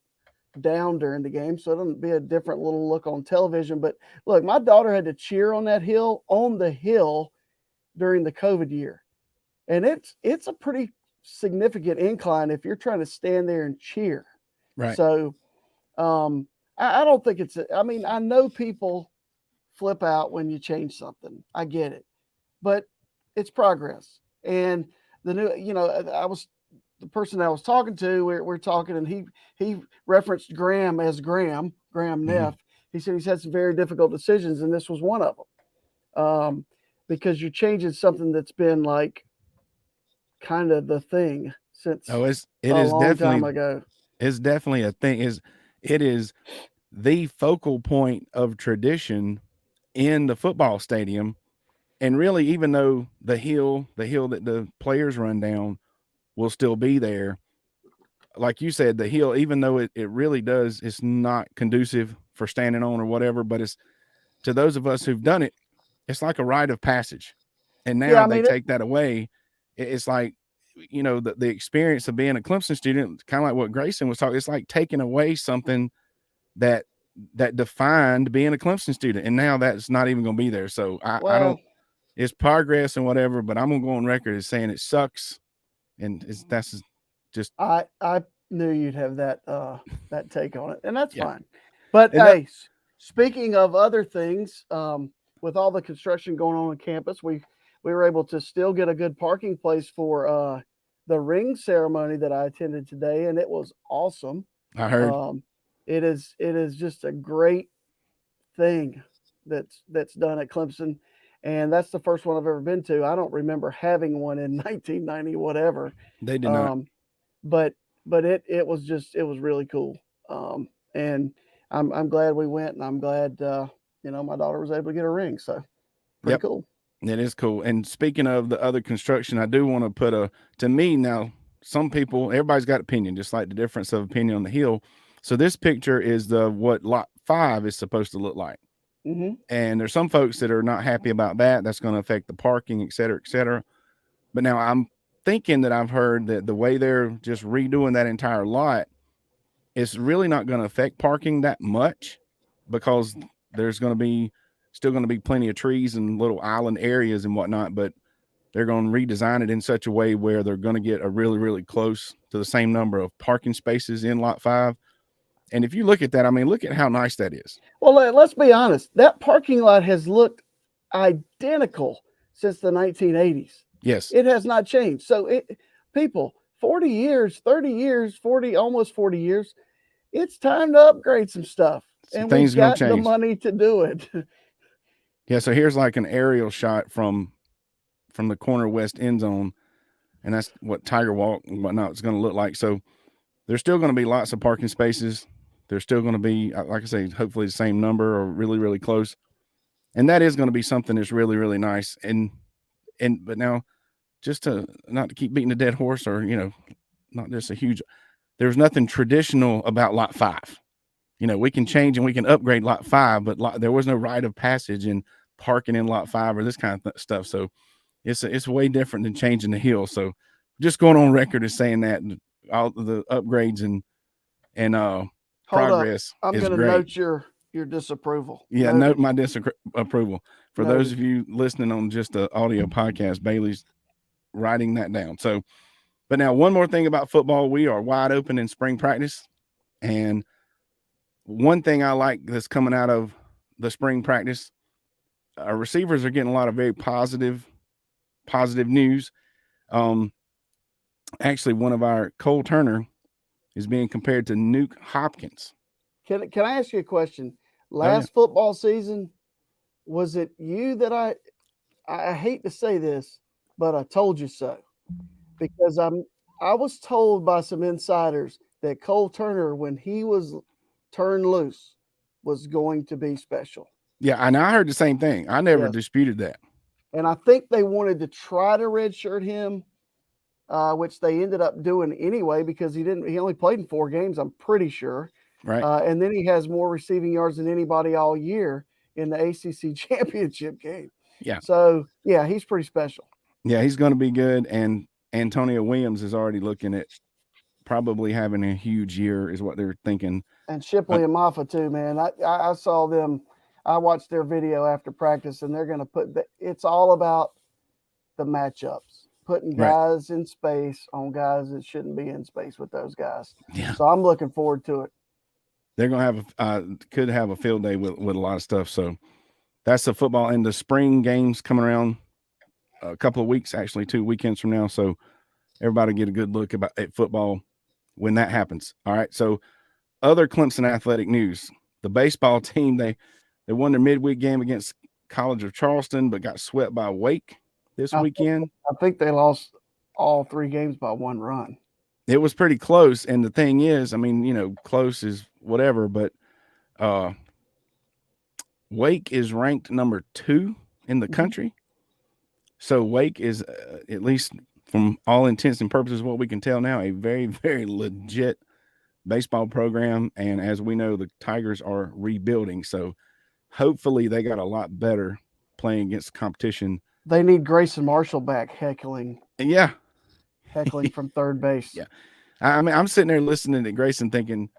down during the game, so it'll be a different little look on television. But look, my daughter had to cheer on the hill during the COVID year, and it's a pretty significant incline if you're trying to stand there and cheer. Right. So I don't think I know people flip out when you change something. I get it, but it's progress. And the person I was talking to, we're talking, and he referenced Graham Neff. He said he's had some very difficult decisions, and this was one of them. Because you're changing something that's been like kind of the thing since it is long definitely time ago. It's definitely a thing. It is the focal point of tradition in the football stadium. And really, even though the hill that the players run down will still be there, like you said, the hill, even though it really does, it's not conducive for standing on or whatever, but it's, to those of us who've done it, it's like a rite of passage. And Yeah, now I they mean, take that away. It's like, you know, the experience of being a Clemson student, kind of like what Grayson was talking, it's like taking away something that defined being a Clemson student. And now that's not even going to be there. So I don't, well, it's progress and whatever, but I'm going to go on record as saying it sucks. And that's just, I knew you'd have that that take on it, and that's Yeah. fine. But And that- hey, speaking of other things, with all the construction going on campus, we were able to still get a good parking place for the ring ceremony that I attended today, and it was awesome. I heard. It is just a great thing that's done at Clemson, and that's the first one I've ever been to. I don't remember having one in 1990 whatever. They did not. But it was really cool. And I'm glad we went, and I'm glad you know, my daughter was able to get a ring. So pretty Yep. cool. It is cool. And speaking of the other construction, I do want to put to me now, some people, everybody's got opinion, just like the difference of opinion on the hill. So this picture is what lot 5 is supposed to look like. Mm-hmm. And there's some folks that are not happy about that. That's going to affect the parking, et cetera, et cetera. But now I'm thinking that I've heard that the way they're just redoing that entire lot, it's really not going to affect parking that much, because there's going to be still going to be plenty of trees and little island areas and whatnot, but they're going to redesign it in such a way where they're going to get a really, really close to the same number of parking spaces in lot 5. And if you look at that, I mean, look at how nice that is. Well, let's be honest. That parking lot has looked identical since the 1980s. Yes. It has not changed. So people, 40 years, 30 years, 40, almost 40 years, it's time to upgrade some stuff. And we've got the money to do it. Yeah, so here's like an aerial shot from the corner west end zone, and that's what Tiger Walk and whatnot is going to look like. So there's still going to be lots of parking spaces. There's still going to be, like I say, hopefully the same number or really, really close. And that is going to be something that's really, really nice. But now, just to not to keep beating a dead horse, or, you know, not just there's nothing traditional about lot 5. You know, we can change and we can upgrade lot 5, but there was no rite of passage in parking in lot 5 or this kind of stuff. So it's way different than changing the hill. So just going on record as saying that all the upgrades and progress I'm is going to great. note your disapproval. Yeah, note my disapproval. For those of you listening on just the audio podcast, Bailey's writing that down. So, but now one more thing about football, we are wide open in spring practice. And one thing I like that's coming out of the spring practice, our receivers are getting a lot of very positive news. Actually, one of our Cole Turner is being compared to Nuke Hopkins. Can I ask you a question? Last football season, was it you that I hate to say this, but I told you so, because I was told by some insiders that Cole Turner, when he was turned loose, was going to be special. Yeah, and I heard the same thing. I never disputed that. And I think they wanted to try to redshirt him, which they ended up doing anyway, because he only played in 4 games, I'm pretty sure. Right. And then he has more receiving yards than anybody all year in the ACC championship game. Yeah. So, yeah, he's pretty special. Yeah, he's going to be good. And Antonio Williams is already looking at probably having a huge year, is what they're thinking. And Shipley and Maffa too, man. I saw them. I watched their video after practice, and they're going to it's all about the matchups, putting guys in space on guys that shouldn't be in space with those guys. Yeah. So I'm looking forward to it. They're going to could have a field day with a lot of stuff. So that's the football, and the spring games coming around a couple of weeks, actually 2 weekends from now. So everybody get a good look at football when that happens. All right. So other Clemson athletic news, the baseball team, they won their midweek game against College of Charleston, but got swept by Wake this weekend. I think they lost all 3 games by 1 run. It was pretty close. And the thing is, I mean, you know, close is whatever, but Wake is ranked number 2 in the country. So Wake is, at least from all intents and purposes, what we can tell now, a very, very legit baseball program. And as we know, the Tigers are rebuilding. So hopefully they got a lot better playing against competition. They need Grayson Marshall back heckling. Yeah. Heckling from third base. Yeah. I mean, I'm sitting there listening to Grayson thinking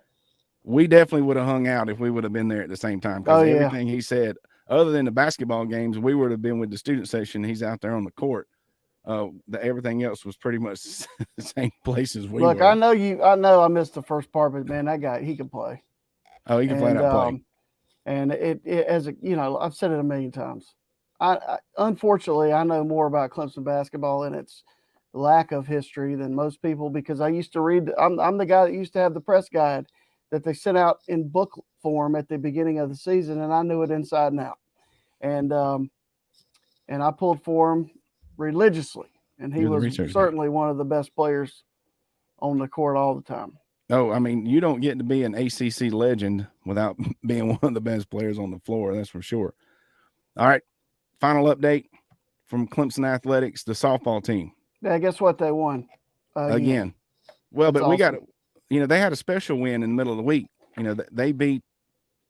we definitely would have hung out if we would have been there at the same time. Because everything he said, other than the basketball games, we would have been with the student section. He's out there on the court. Everything else was pretty much the same place as we Look, were. I know I missed the first part, but man, that guy, he can play. Oh, he can flat out play. And it as a, I've said it a million times. I unfortunately, I know more about Clemson basketball and its lack of history than most people, because I used to read. I'm the guy that used to have the press guide that they sent out in book form at the beginning of the season, and I knew it inside and out. And I pulled for him religiously, and he was certainly one of the best players on the court all the time. Oh, I mean, you don't get to be an ACC legend without being one of the best players on the floor. That's for sure. All right. Final update from Clemson Athletics, the softball team. Yeah, guess what? They won again. Well, that's but we awesome. got, they had a special win in the middle of the week. They beat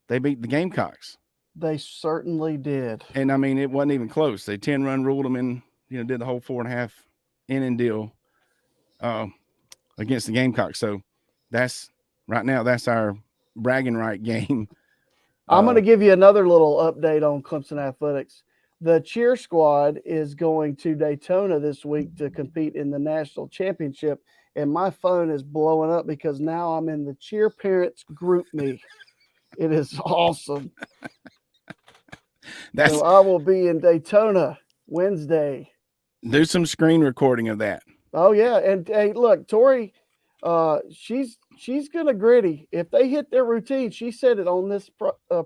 the Gamecocks. They certainly did. And I mean, it wasn't even close. They 10-run ruled them in, did the whole 4.5 inning deal against the Gamecocks. So that's our bragging right game. I'm going to give you another little update on Clemson Athletics. The cheer squad is going to Daytona this week to compete in the national championship. And my phone is blowing up because now I'm in the cheer parents group me. It is awesome. So I will be in Daytona Wednesday. Do some screen recording of that. Oh yeah, and hey, look, Tori, she's gonna gritty if they hit their routine. She said it on this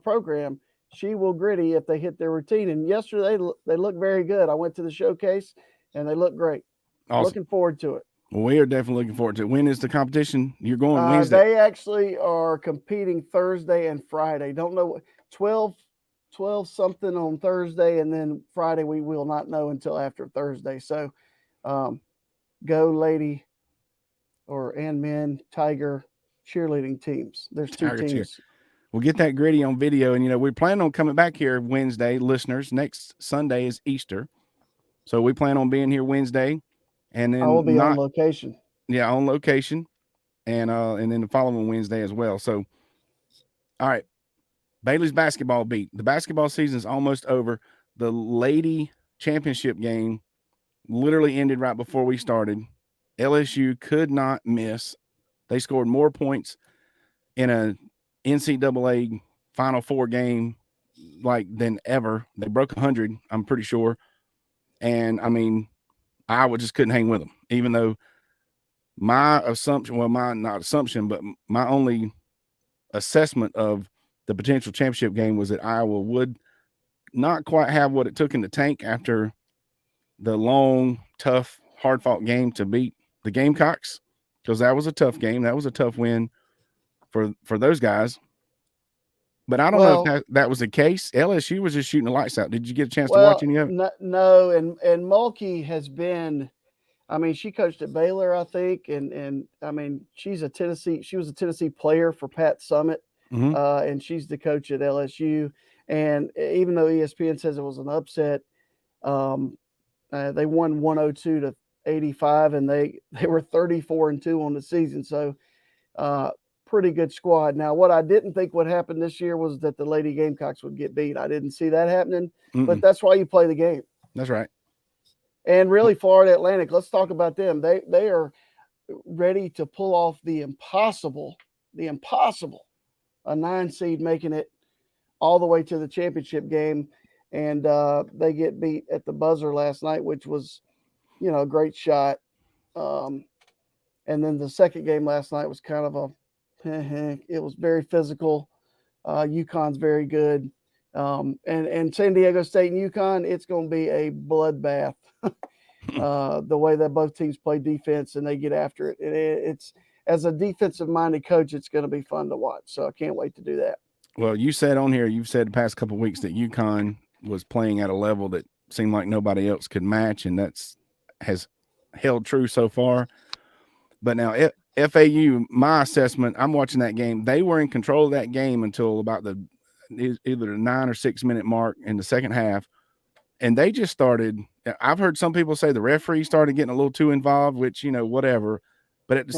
program. She will gritty if they hit their routine. And yesterday they look very good. I went to the showcase and they look great. Awesome. Looking forward to it. Well, we are definitely looking forward to it. When is the competition? You're going Wednesday. They actually are competing Thursday and Friday. Don't know 12 something on Thursday, and then Friday we will not know until after Thursday. So go lady and men Tiger cheerleading teams. There's 2 Tiger teams. Cheer. We'll get that gritty on video. And, we plan on coming back here Wednesday, listeners. Next Sunday is Easter. So we plan on being here Wednesday. And then I will be on location. Yeah, on location. And then the following Wednesday as well. So, all right. Bailey's basketball beat. The basketball season is almost over. The lady championship game literally ended right before we started. LSU could not miss. They scored more points in a NCAA Final Four game than ever. They broke 100, I'm pretty sure. And I mean, Iowa just couldn't hang with them, even though my assumption, but my only assessment of the potential championship game was that Iowa would not quite have what it took in the tank after the long, tough, hard-fought game to beat the Gamecocks, because that was a tough game. That was a tough win for those guys. But I don't know if that was the case. LSU was just shooting the lights out. Did you get a chance to watch any of it? No, and Mulkey has been, I mean, she coached at Baylor, I think, and I mean, she was a Tennessee player for Pat Summit. Mm-hmm. And she's the coach at LSU. And even though ESPN says it was an upset, they won 102-85, and they were 34-2 on the season. So pretty good squad. Now, what I didn't think would happen this year was that the Lady Gamecocks would get beat. I didn't see that happening, but that's why you play the game. That's right. And really, Florida Atlantic, let's talk about them. They are ready to pull off the impossible, a 9 seed making it all the way to the championship game. And they get beat at the buzzer last night, which was, a great shot. And then the second game last night was kind of it was very physical. UConn's very good. And San Diego State and UConn, it's going to be a bloodbath. The way that both teams play defense and they get after it. It's, as a defensive-minded coach, it's going to be fun to watch. So I can't wait to do that. Well, you said on here, you've said the past couple of weeks that UConn was playing at a level that seemed like nobody else could match, and has held true so far. But now FAU, my assessment, I'm watching that game. They were in control of that game until about either the 9 or 6 minute mark in the second half. And they just started. I've heard some people say the referee started getting a little too involved, which, whatever. But at the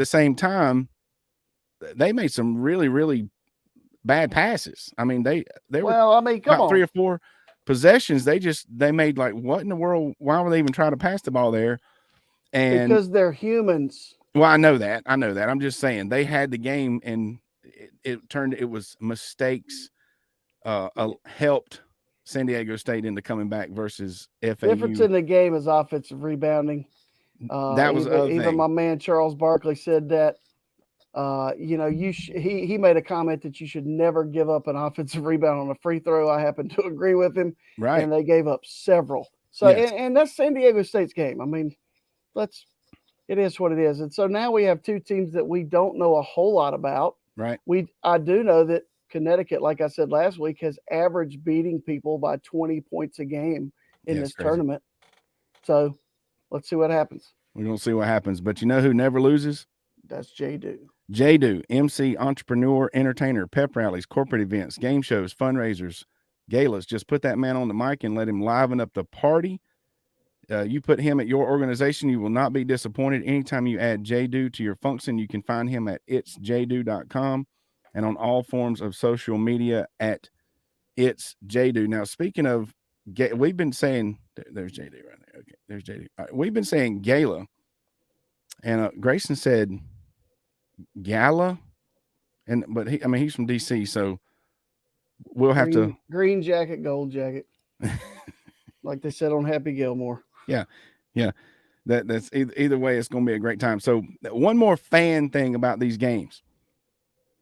same time, they made some really, really bad passes. I mean, they were come about on. 3 or 4 possessions. They made like, what in the world? Why were they even trying to pass the ball there? And because they're humans. Well, I know that. I'm just saying they had the game, and it was mistakes helped San Diego State into coming back versus FAU. Difference in the game is offensive rebounding. That was even my man Charles Barkley said that. He made a comment that you should never give up an offensive rebound on a free throw. I happen to agree with him. Right. And they gave up several. So Yes. and that's San Diego State's game. I mean, it is what it is. And so now we have two teams that we don't know a whole lot about. Right. I do know that Connecticut, like I said last week, has averaged beating people by 20 points a game in this tournament. So let's see what happens. We're going to see what happens. But you know who never loses? That's J-Do. J-Do, MC, entrepreneur, entertainer, pep rallies, corporate events, game shows, fundraisers, galas. Just put that man on the mic and let him liven up the party. You put him at your organization, you will not be disappointed. Anytime you add J-Do to your function, you can find him at itsjdo.com and on all forms of social media at It's J-Do. Now, speaking of, we've been saying, there's J-Do right there. Okay, there's J-Do. All right, we've been saying gala, and Grayson said gala, but he's from DC, so we'll have to green jacket, gold jacket, like they said on Happy Gilmore. Yeah. That's either way, it's going to be a great time. So one more fan thing about these games.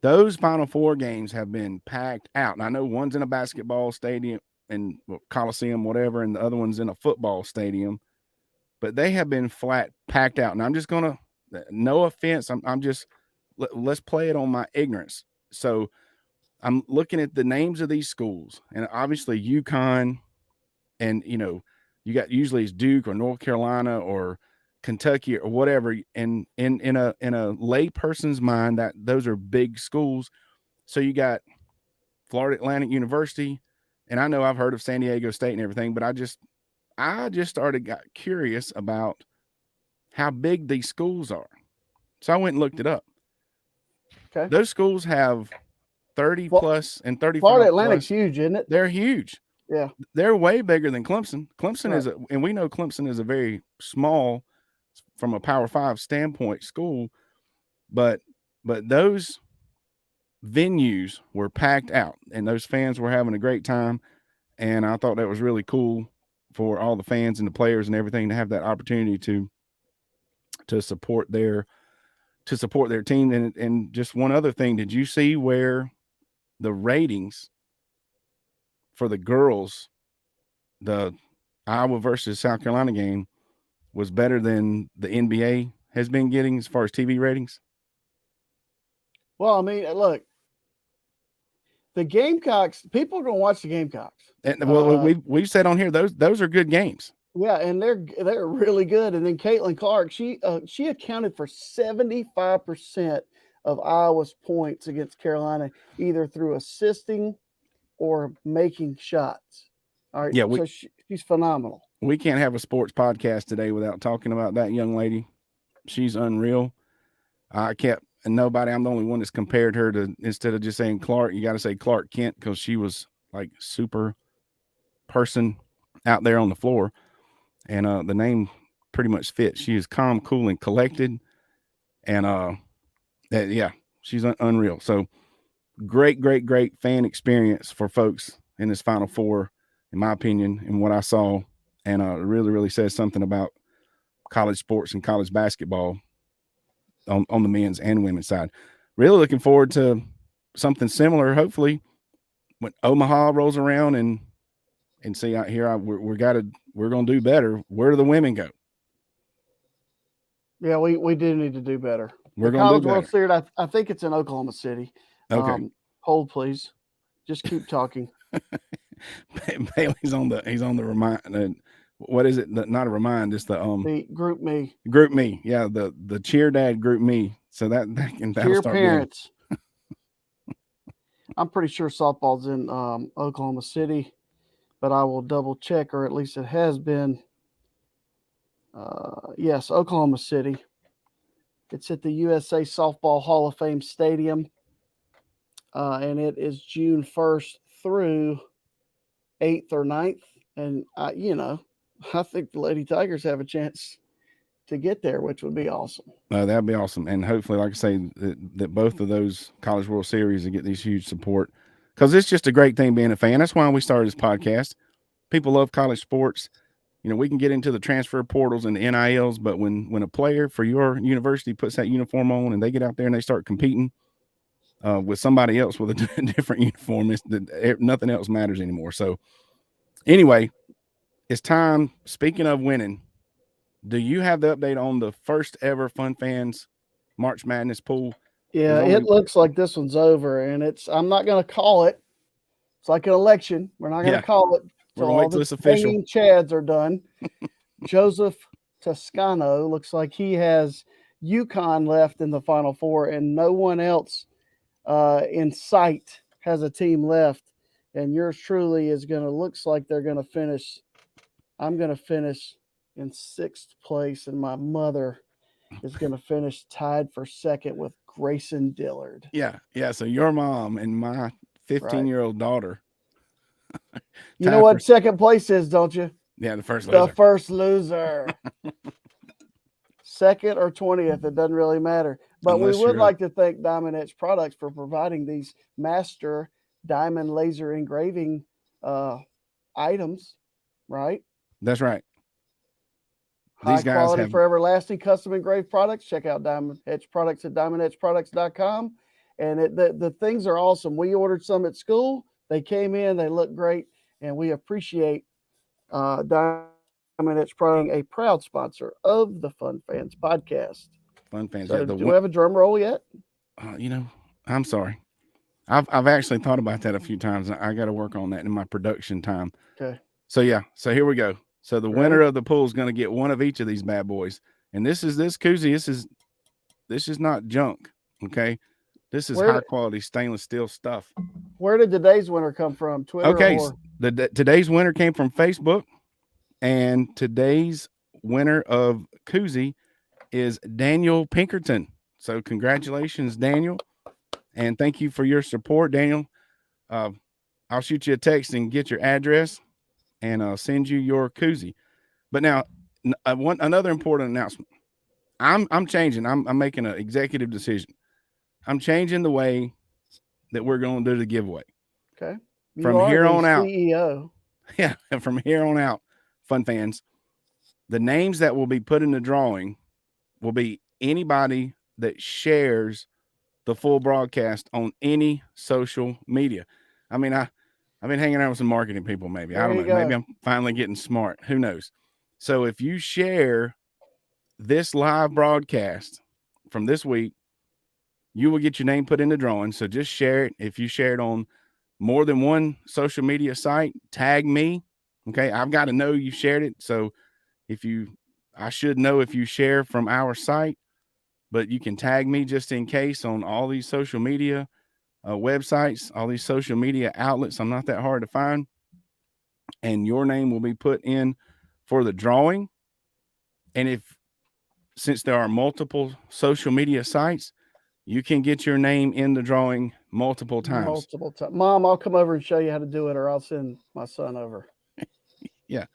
Those Final Four games have been packed out. And I know one's in a basketball stadium and Coliseum, whatever, and the other one's in a football stadium. But they have been flat packed out. And I'm just going to, no offense, let's play it on my ignorance. So I'm looking at the names of these schools, and obviously UConn, and you got usually it's Duke or North Carolina or Kentucky or whatever. And in a lay person's mind, that those are big schools. So you got Florida Atlantic University, and I know I've heard of San Diego State and everything, but I just got curious about how big these schools are. So I went and looked it up. Okay. Those schools have 30 plus and 35. Florida Atlantic's huge, isn't it? They're huge. Yeah. They're way bigger than Clemson. Clemson right. and we know Clemson is a very small, from a Power 5 standpoint, school, but those venues were packed out and those fans were having a great time. And I thought that was really cool for all the fans and the players and everything to have that opportunity to support their team. And just one other thing, did you see where the ratings for the girls, the Iowa versus South Carolina game, was better than the NBA has been getting as far as TV ratings? Well, I mean, look, the Gamecocks, people are going to watch the Gamecocks. And we've said on here, those are good games. Yeah, and they're really good. And then Caitlin Clark, she accounted for 75% of Iowa's points against Carolina, either through assisting or making shots. All right. Yeah, so she's phenomenal. We can't have a sports podcast today without talking about that young lady. She's unreal. I'm the only one that's compared her to, instead of just saying Clark, you got to say Clark Kent, because she was like super person out there on the floor. And the name pretty much fits. She is calm, cool, and collected. And she's unreal. So great fan experience for folks in this Final Four, in my opinion, and what I saw. And it really, really says something about college sports and college basketball on the men's and women's side. Really looking forward to something similar, hopefully, when Omaha rolls around and see out here, we're going to do better. Where do the women go? Yeah, we do need to do better. We're the going to do College World better. Series, I think it's in Oklahoma City. Okay. Hold, please. Just keep talking. Bailey's on the remind. What is it? Not a remind. It's the group me. Group me. Yeah, the cheer dad group me. So that'll cheer start parents. I'm pretty sure softball's in Oklahoma City, but I will double check, or at least it has been. Yes, Oklahoma City. It's at the USA Softball Hall of Fame Stadium, and it is June 1st through 8th or 9th. And, I think the Lady Tigers have a chance to get there, which would be awesome. That'd be awesome. And hopefully, like I say, that both of those College World Series and get these huge support, because it's just a great thing being a fan. That's why we started this podcast. People love college sports. We can get into the transfer portals and the NILs, but when a player for your university puts that uniform on and they get out there and they start competing with somebody else with a different uniform, nothing else matters anymore. So anyway, it's time. Speaking of winning, do you have the update on the first ever Fun Fans March Madness pool? Yeah, it looks like this one's over, and I'm not going to call it. It's like an election. We're not going to call it until all the hanging chads are done. Joseph Toscano looks like he has UConn left in the Final Four, and no one else in sight has a team left. And yours truly looks like they're going to finish. I'm going to finish in 6th place, and my mother is going to finish tied for 2nd with Grayson Dillard. Yeah. So your mom and my 15-year-old daughter. You know what 2nd place is, don't you? Yeah, the first loser. The first loser. 2nd or 20th, it doesn't really matter. But we would like to thank Diamond Edge Products for providing these master diamond laser engraving items, right? That's right. High quality, forever lasting, custom engraved products. Check out Diamond Edge Products at diamondedgeproducts.com. And the things are awesome. We ordered some at school. They came in. They look great. And we appreciate Diamond Edge Products, a proud sponsor of the Fun Fans podcast. Fun Fans. So, do we have a drum roll yet? I'm sorry. I've actually thought about that a few times. I got to work on that in my production time. Okay. So here we go. So the winner of the pool is going to get one of each of these bad boys. And this koozie. This is not junk. Okay. This is high quality stainless steel stuff. Where did today's winner come from? Twitter? Okay. Today's winner came from Facebook, and today's winner of koozie is Daniel Pinkerton. So congratulations, Daniel. And thank you for your support, Daniel. I'll shoot you a text and get your address, and I'll send you your koozie. But now, another important announcement. I'm changing. I'm making an executive decision. I'm changing the way that we're going to do the giveaway. Okay. From here on out. CEO. Yeah. And from here on out, Fun Fans, the names that will be put in the drawing will be anybody that shares the full broadcast on any social media. I mean, I've been hanging out with some marketing people, maybe. I don't know. Maybe I'm finally getting smart. Who knows? So if you share this live broadcast from this week, you will get your name put in the drawing. So just share it. If you share it on more than one social media site, tag me. Okay. I've got to know you shared it. So I should know if you share from our site, but you can tag me just in case on all these social media websites, all these social media outlets. I'm not that hard to find. And your name will be put in for the drawing. And since there are multiple social media sites, you can get your name in the drawing multiple times. Mom, I'll come over and show you how to do it, or I'll send my son over. Yeah.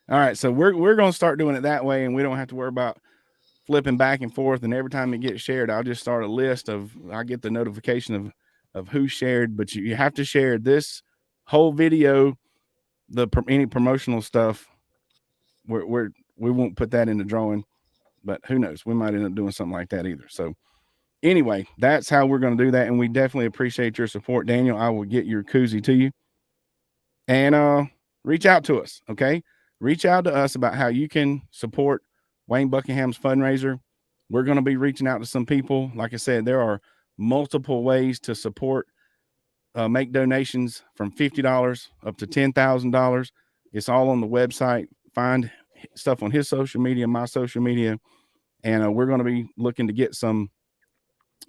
All right. So we're going to start doing it that way, and we don't have to worry about flipping back and forth. And every time it gets shared, I'll just start a list I'll get the notification of who shared, but you have to share this whole video, any promotional stuff. We won't put that in the drawing, but who knows? We might end up doing something like that either. So anyway, that's how we're going to do that. And we definitely appreciate your support, Daniel. I will get your koozie to you, and reach out to us. Okay. Reach out to us about how you can support Wayne Buckingham's fundraiser. We're going to be reaching out to some people. Like I said, there are multiple ways to support make donations from $50 up to $10,000. It's all on the website. Find stuff on his social media, my social media, and we're going to be looking to get some.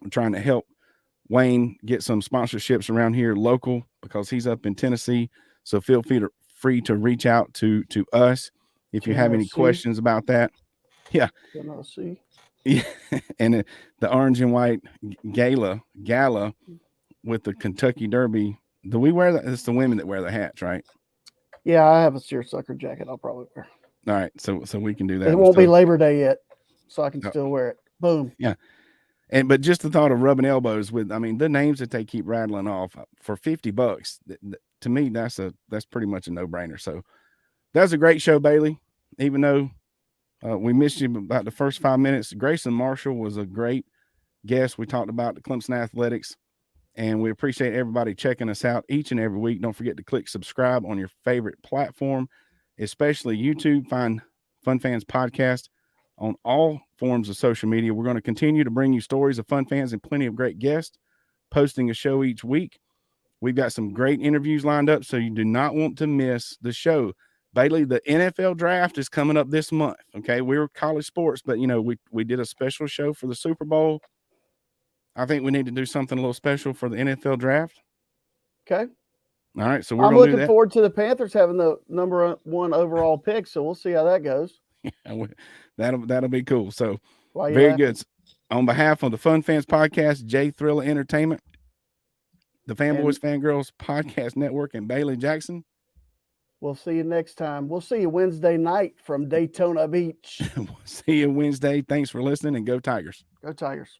I'm trying to help Wayne get some sponsorships around here local because he's up in Tennessee. So feel free to reach out to us if you have any questions about that. Yeah. Yeah. And the orange and white gala with the Kentucky Derby. Do we wear that? It's the women that wear the hats, right? Yeah, I have a seersucker jacket I'll probably wear. All right. So we can do that. It won't be Labor Day yet, so I can still wear it. Boom. Yeah. But just the thought of rubbing elbows with, I mean, the names that they keep rattling off for $50, to me, that's pretty much a no-brainer. So that's a great show, Bailey. Even though we missed you about the first 5 minutes, Grayson Marshall was a great guest. We talked about the Clemson athletics, and we appreciate everybody checking us out each and every week. Don't forget to click subscribe on your favorite platform, especially YouTube. Find Fun Fans Podcast on all forms of social media. We're going to continue to bring you stories of Fun Fans and plenty of great guests, posting a show each week. We've got some great interviews lined up, so you do not want to miss the show. Bailey, the NFL draft is coming up this month. Okay, we're college sports, but we did a special show for the Super Bowl. I think we need to do something a little special for the NFL draft. Okay. All right, so I'm looking forward to the Panthers having the number 1 overall pick, so we'll see how that goes. That'll be cool. So very good. On behalf of the Fun Fans Podcast, Jay Thriller Entertainment, the Fanboys Fangirls Podcast Network, and Bailey Jackson. We'll see you next time. We'll see you Wednesday night from Daytona Beach. We'll see you Wednesday. Thanks for listening, and go Tigers. Go Tigers.